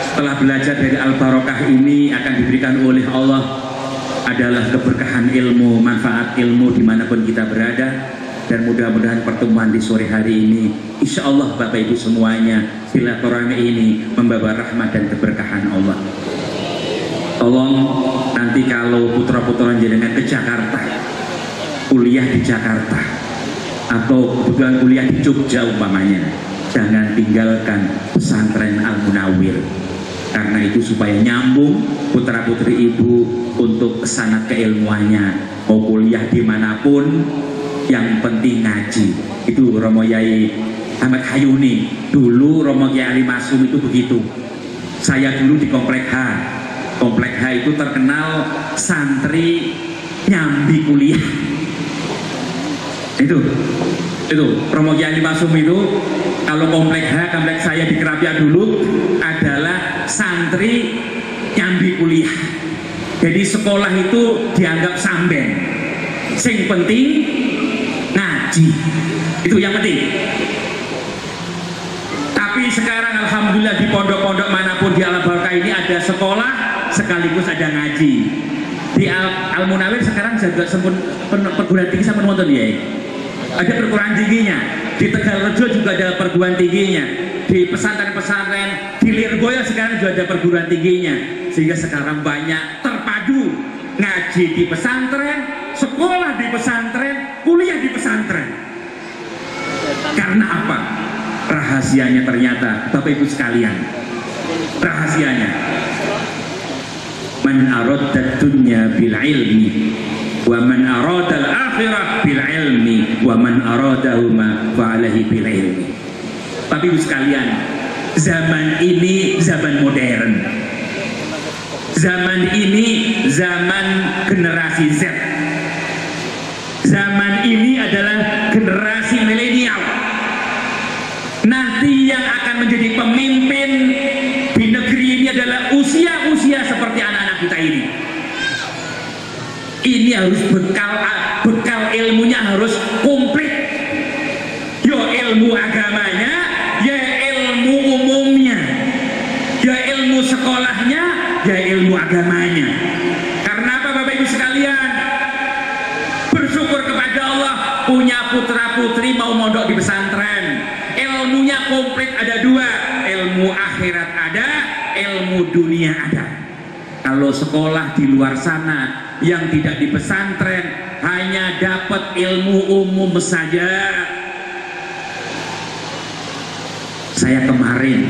setelah belajar dari Al Barakah ini akan diberikan oleh Allah adalah keberkahan ilmu, manfaat ilmu dimanapun kita berada. Dan mudah-mudahan pertemuan di sore hari ini insya Allah Bapak Ibu semuanya, silaturahmi ini membawa rahmat dan keberkahan Allah. Tolong nanti kalau putra-putra jenengan ke Jakarta, kuliah di Jakarta atau kebetulan kuliah di Jogja umpamanya, jangan tinggalkan pesantren Al Munawwir, karena itu supaya nyambung putra-putri ibu untuk sanad keilmuannya, mau kuliah dimanapun yang penting ngaji. Itu Romo Yai Ahmad Hayuni. Dulu Romo Kiai Ali Masum itu begitu. Saya dulu di Komplek H. Komplek H itu terkenal santri nyambi kuliah. Itu Romo Kiai Ali Masum itu, kalau Komplek H, komplek saya di Kerapia dulu adalah santri nyambi kuliah. Jadi sekolah itu dianggap samben. Sing penting ngaji, itu yang penting. Tapi sekarang alhamdulillah di pondok-pondok manapun di Al Barakah ini ada sekolah sekaligus ada ngaji. Di Al Munawwir sekarang juga perguruan tinggi sama nonton ya. Ada perguruan tingginya. Di Tegalrejo juga ada perguruan tingginya. Di pesantren-pesantren di Lirboyo sekarang juga ada perguruan tingginya. Sehingga sekarang banyak terpadu, ngaji di pesantren, sekolah di pesantren, kuliah di pesantren. Karena apa? Rahasianya ternyata Bapak Ibu sekalian, rahasianya man aradad dunya bil ilmi wa man aradal akhirah bil ilmi wa man aradahuma fa alaihi bil ilmi. Bapak Ibu sekalian, zaman ini zaman modern, zaman ini zaman generasi Z. Zaman ini adalah generasi milenial. Nanti yang akan menjadi pemimpin di negeri ini adalah usia-usia seperti anak-anak kita ini. Ini harus bekal ilmunya harus komplit. Ya ilmu agamanya, ya ilmu umumnya, ya ilmu sekolahnya, ya ilmu agamanya. Karena apa Bapak Ibu sekalian? Bersyukur kepada Allah punya putra putri mau mondok di pesantren, ilmunya komplit ada dua, ilmu akhirat ada, ilmu dunia ada. Kalau sekolah di luar sana yang tidak di pesantren hanya dapat ilmu umum saja. Saya kemarin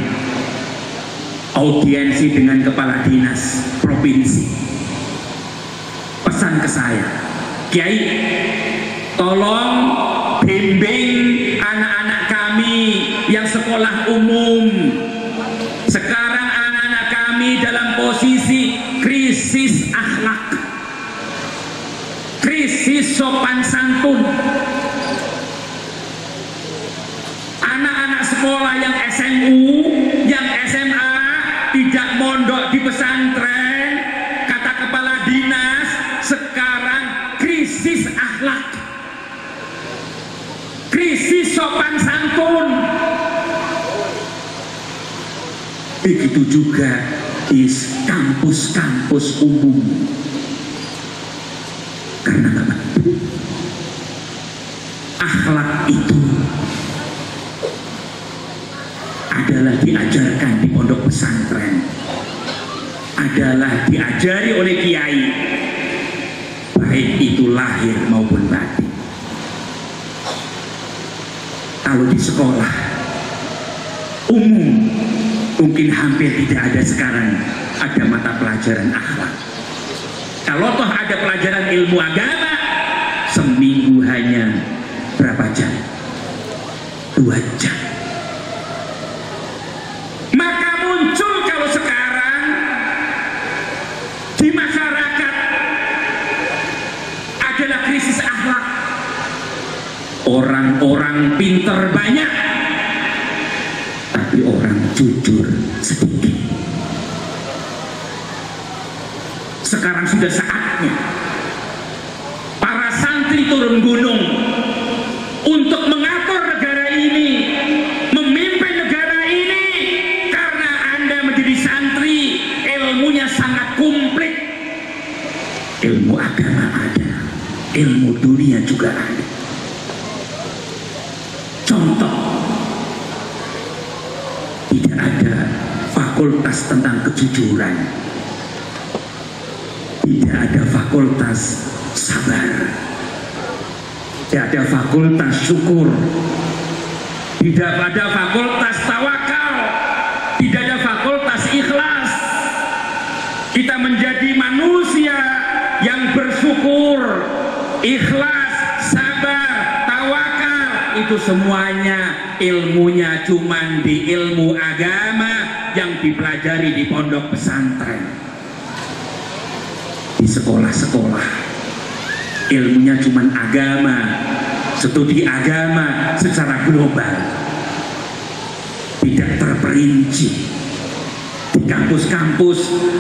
audiensi dengan kepala dinas provinsi, pesan ke saya, Kiai, tolong bimbing anak-anak kami yang sekolah umum. Sekarang anak-anak kami dalam posisi krisis akhlak, krisis sopan santun. Anak-anak sekolah yang SMU, yang SMA, pondok di pesantren, kata kepala dinas, sekarang krisis akhlak, krisis sopan santun. Begitu juga di kampus-kampus umum. Karena apa? Akhlak itu adalah diajarkan di pondok pesantren, adalah diajari oleh kiai, baik itu lahir maupun batin. Kalau di sekolah umum mungkin hampir tidak ada sekarang ada mata pelajaran akhlak. Kalau toh ada pelajaran ilmu agama, seminggu hanya berapa jam? 2 jam. Maka muncul kalau sekarang di masyarakat adalah krisis akhlak. Orang-orang pinter banyak, tapi orang jujur sedikit. Sekarang sudah saatnya para santri turun gunung untuk mengatur negara ini, memimpin negara ini. Karena Anda menjadi santri, ilmunya sangat komplit. Ilmu agama ada, ilmu dunia juga ada. Contoh, tidak ada fakultas tentang kejujuran, tidak ada fakultas sabar, tidak ada fakultas syukur, tidak ada fakultas tawakal, tidak ada fakultas ikhlas. Kita menjadi manusia yang bersyukur, ikhlas, sabar, tawakal, itu semuanya ilmunya cuman di ilmu agama yang dipelajari di pondok pesantren. Di sekolah-sekolah ilmunya cuman agama, studi agama secara global, tidak terperinci. Di kampus-kampus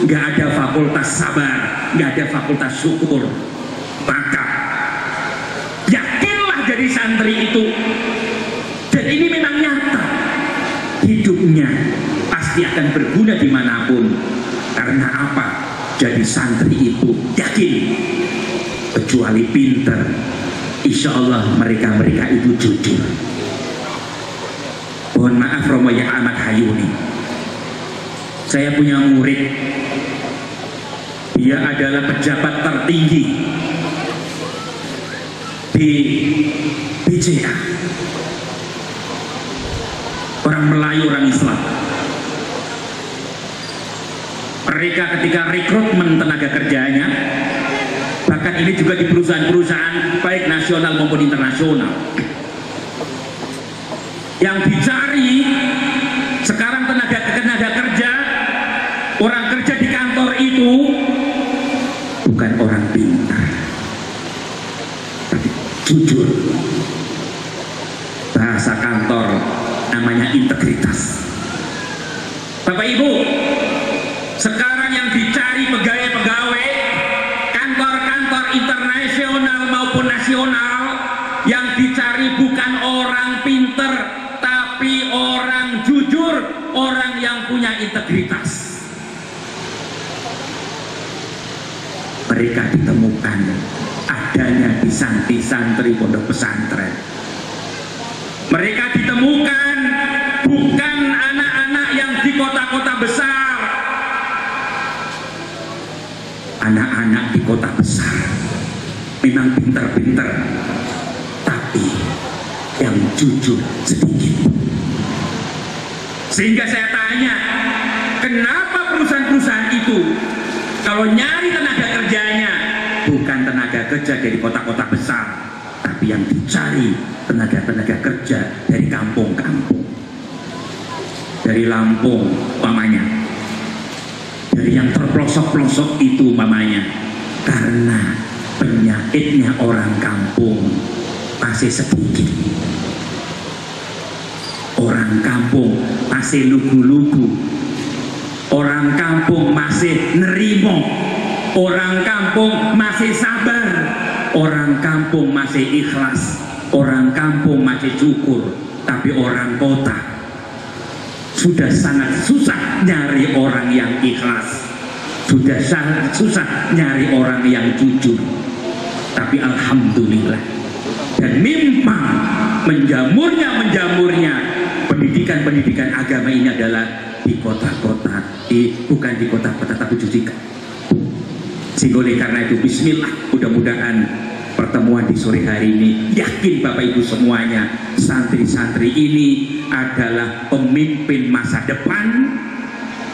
nggak ada fakultas sabar, nggak ada fakultas syukur. Maka yakinlah jadi santri itu, dan ini memang nyata, hidupnya pasti akan berguna dimanapun. Karena apa? Jadi santri itu yakin, kecuali pinter, insya Allah mereka itu jujur. Mohon maaf Romo yang amat Hayuni, saya punya murid, dia adalah pejabat tertinggi di BCA, orang Melayu, orang Islam. Mereka ketika rekrutmen tenaga kerjanya, bahkan ini juga di perusahaan-perusahaan baik nasional maupun internasional, yang dicari sekarang tenaga kerja, orang kerja di kantor itu bukan orang pintar, tapi jujur. Bahasa kantor namanya integritas. Bapak Ibu, sekarang yang dicari pegawai-pegawai kantor-kantor internasional maupun nasional, yang dicari bukan orang pinter, tapi orang jujur, orang yang punya integritas. Mereka ditemukan adanya di santri-santri pondok pesantren. Mereka ditemukan bukan anak-anak yang di kota-kota besar. Anak-anak di kota besar memang pintar-pintar, tapi yang jujur sedikit. Sehingga saya tanya, kenapa perusahaan-perusahaan itu kalau nyari tenaga kerjanya bukan tenaga kerja dari kota-kota besar, tapi yang dicari tenaga-tenaga kerja dari kampung-kampung, dari Lampung umpamanya, dari yang terpelosok-pelosok itu umpamanya. Karena penyakitnya orang kampung masih sedikit, orang kampung masih lugu-lugu, Orang kampung masih nerimo, orang kampung masih sabar, orang kampung masih ikhlas, orang kampung masih syukur. Tapi orang kota sudah sangat susah nyari orang yang ikhlas, sudah sangat susah nyari orang yang jujur. Tapi alhamdulillah, dan mimpang menjamurnya pendidikan agama ini adalah di kota-kota, bukan di kota-kota tapi di sehingga oleh karena itu bismillah, mudah-mudahan pertemuan di sore hari ini, yakin Bapak Ibu semuanya, santri-santri ini adalah pemimpin masa depan,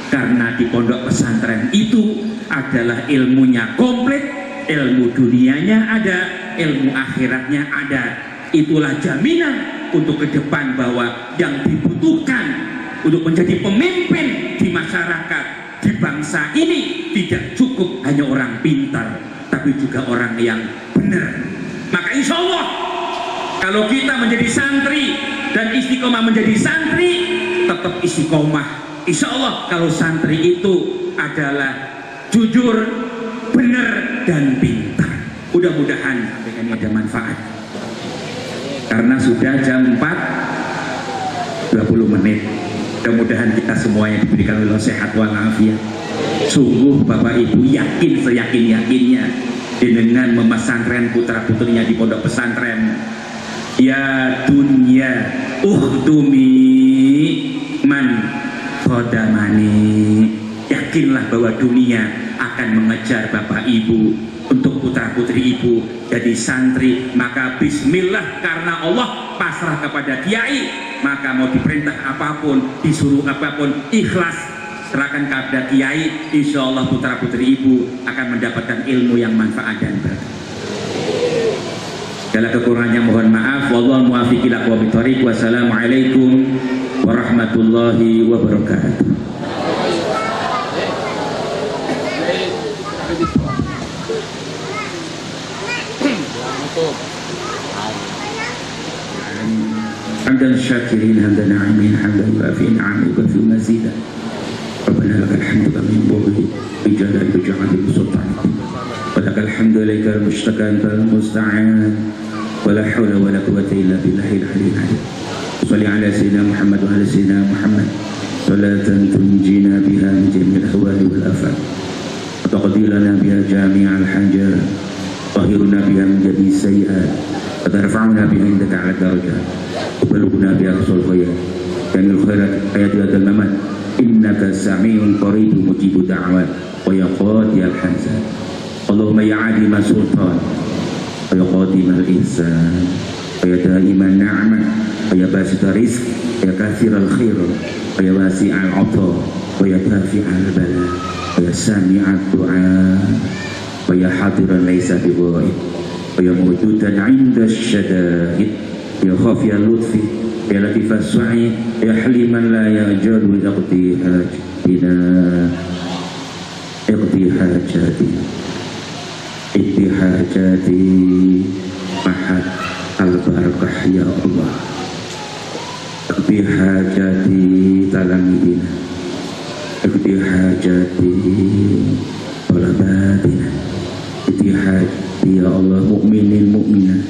karena di pondok pesantren itu adalah ilmunya komplit, ilmu dunianya ada, ilmu akhiratnya ada. Itulah jaminan untuk ke depan bahwa yang dibutuhkan untuk menjadi pemimpin di masyarakat, di bangsa ini tidak cukup hanya orang pintar, tapi juga orang yang benar. Maka insya Allah kalau kita menjadi santri dan istiqomah menjadi santri, tetap istiqomah. Insya Allah kalau santri itu adalah jujur, benar, dan pintar. Mudah-mudahan ini ada manfaat. Karena sudah jam 4:20. Mudah-mudahan kita semuanya diberikan Allah sehat walafiat. Sungguh Bapak Ibu yakin seyakin-yakinnya dengan memesantren putra-putrinya di pondok pesantren. Ya dunya uhdumi man qadamani. Yakinlah bahwa dunia akan mengejar Bapak Ibu. Untuk putra-putri Ibu jadi santri, maka bismillah, karena Allah pasrah kepada kiai, maka mau diperintah apapun, disuruh apapun, ikhlas serahkan kepada kiai. Insya Allah putra-putri Ibu akan mendapatkan ilmu yang manfaat dan berkah. Segala kekurangannya mohon maaf. Wallahu muwaffiq ila aqwamit thoriq. Wassalamualaikum warahmatullahi wabarakatuh. حمدا الشاكرين حمدا ناعمين حمدا يوافي نعمك وفي مزيدا ربنا لك الحمد كما ينبغي بجلال وجعل بسلطانك ولك الحمد اليك المشتكى انت المستعان ولا حول ولا قوه الا بالله العلي العظيم. صل على سيدنا محمد وعلى سيدنا محمد صلاة تنجينا بها من جميع الاهوال والافات وتقضي لنا بها جميع الحاجات طهرنا بها من جميع السيئات وترفعنا بها عندك على الدرجات وبلغنا بها رسول الخير جميع الخيرات حياة هذا الممات إنك سميع قريب مجيب الدعوات ويا قاضي الحسن. اللهم يا عالم السلطان ويا قادم الإحسان ويا دائم النعمة ويا باسط الرزق ويا كثير الخير ويا واسع العطاء ويا دافع البلاء ويا سامع الدعاء ويا حاضرا ليس بغائب ويا موجودا عند الشدائد يا خافي اللطف يا لطيف السعي يا حليما لا يجاد اقضي حاجتنا اقضي حاجاتي اقضي حاجاتي محل البركة يا الله اقضي حاجاتي تلاميذنا اقضي حاجاتي طلباتنا اقضي حاجتي يا الله مؤمنين مؤمنات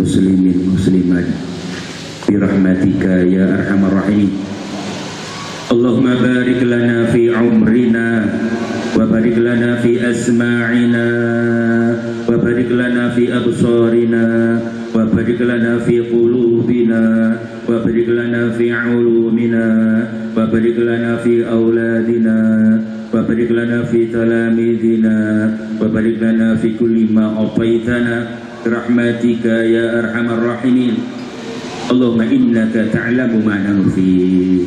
muslimin muslimat birahmatika ya arhamar rahimin. Allahumma barik lana fi umrina wa barik lana fi asma'ina wa barik lana fi absarina wa barik lana fi qulubina wa barik lana fi ulumina wa barik lana fi auladina wa barik lana fi talamidina wa barik lana fi kulli ma ataitana rahmatika ya arhamar rahimin. Allahumma innaka ta'lamu ma nufi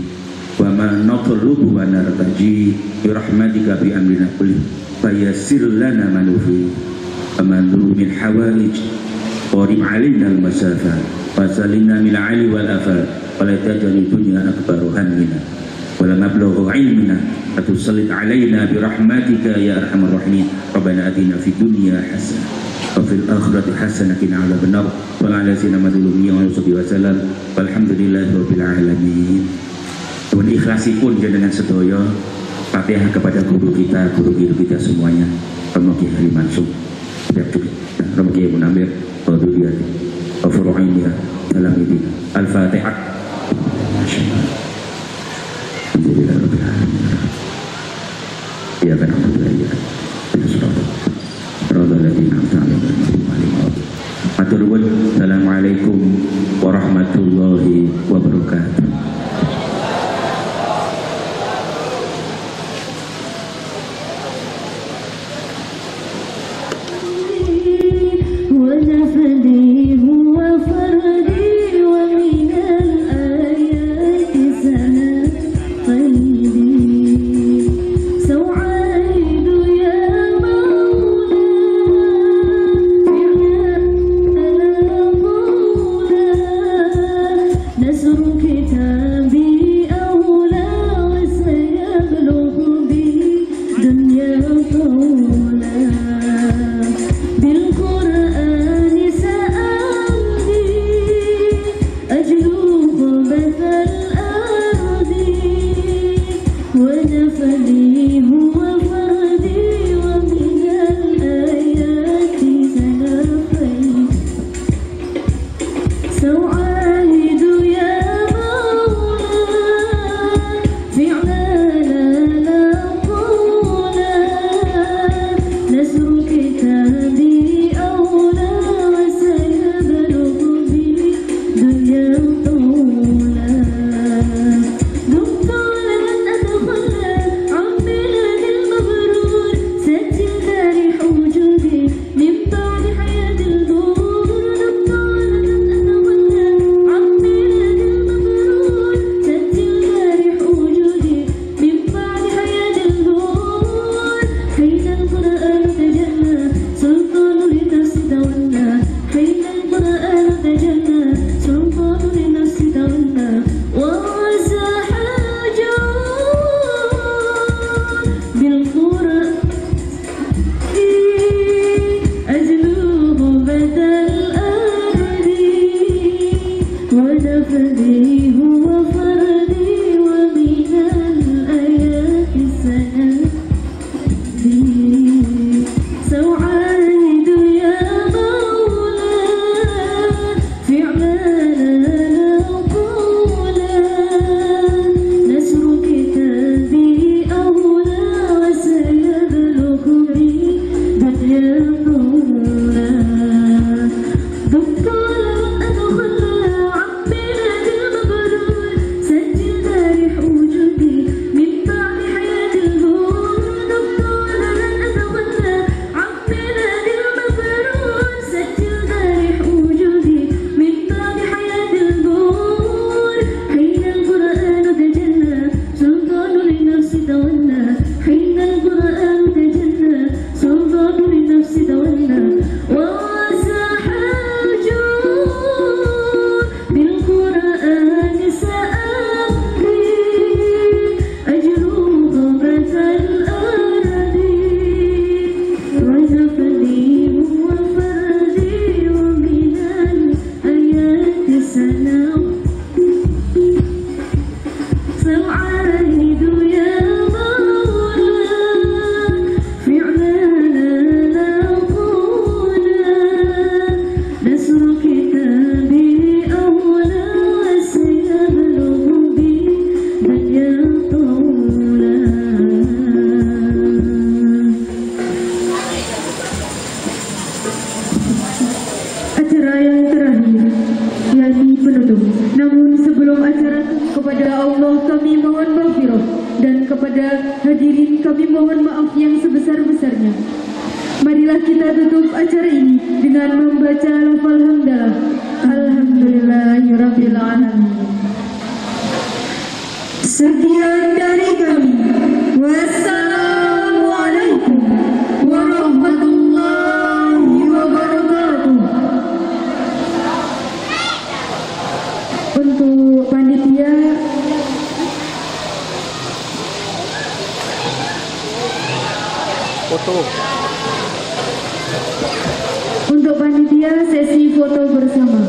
wa ma natlubu wa nartaji bi rahmatika bi amrina kulli fayassir lana ma nufi wa ma nuru min hawaij qarib alaina al masafa wa salimna min ali wal afal wa la tajal dunya akbaru hammina wa la mablaghu ilmina wa tusallit alaina bi rahmatika ya arhamar rahimin. Rabbana atina fid dunya hasanah وفي الآخرة حسنة عذاب النار صلى على سيدنا Muhammad wasallam walhamdulillahi rabbil alamin. Pun ikhlasipun jenengan sedaya Fatihah kepada guru kita semuanya, Romo Kiai Haji Mansur, Romo Kiai Munamir, Wadudiyati, Wafuru'innya, Salamidi, Al-Fatihah. Alhamdulillah Rabbil Alamin. Ya kan Alhamdulillah. Assalamualaikum warahmatullahi wabarakatuh. Marilah kita tutup acara ini dengan membaca lafal hamdalah. Alhamdulillahirabbil alamin. Sekian dari kami. Wassalamualaikum warahmatullahi wabarakatuh. Untuk panitia foto. Untuk panitia sesi foto bersama.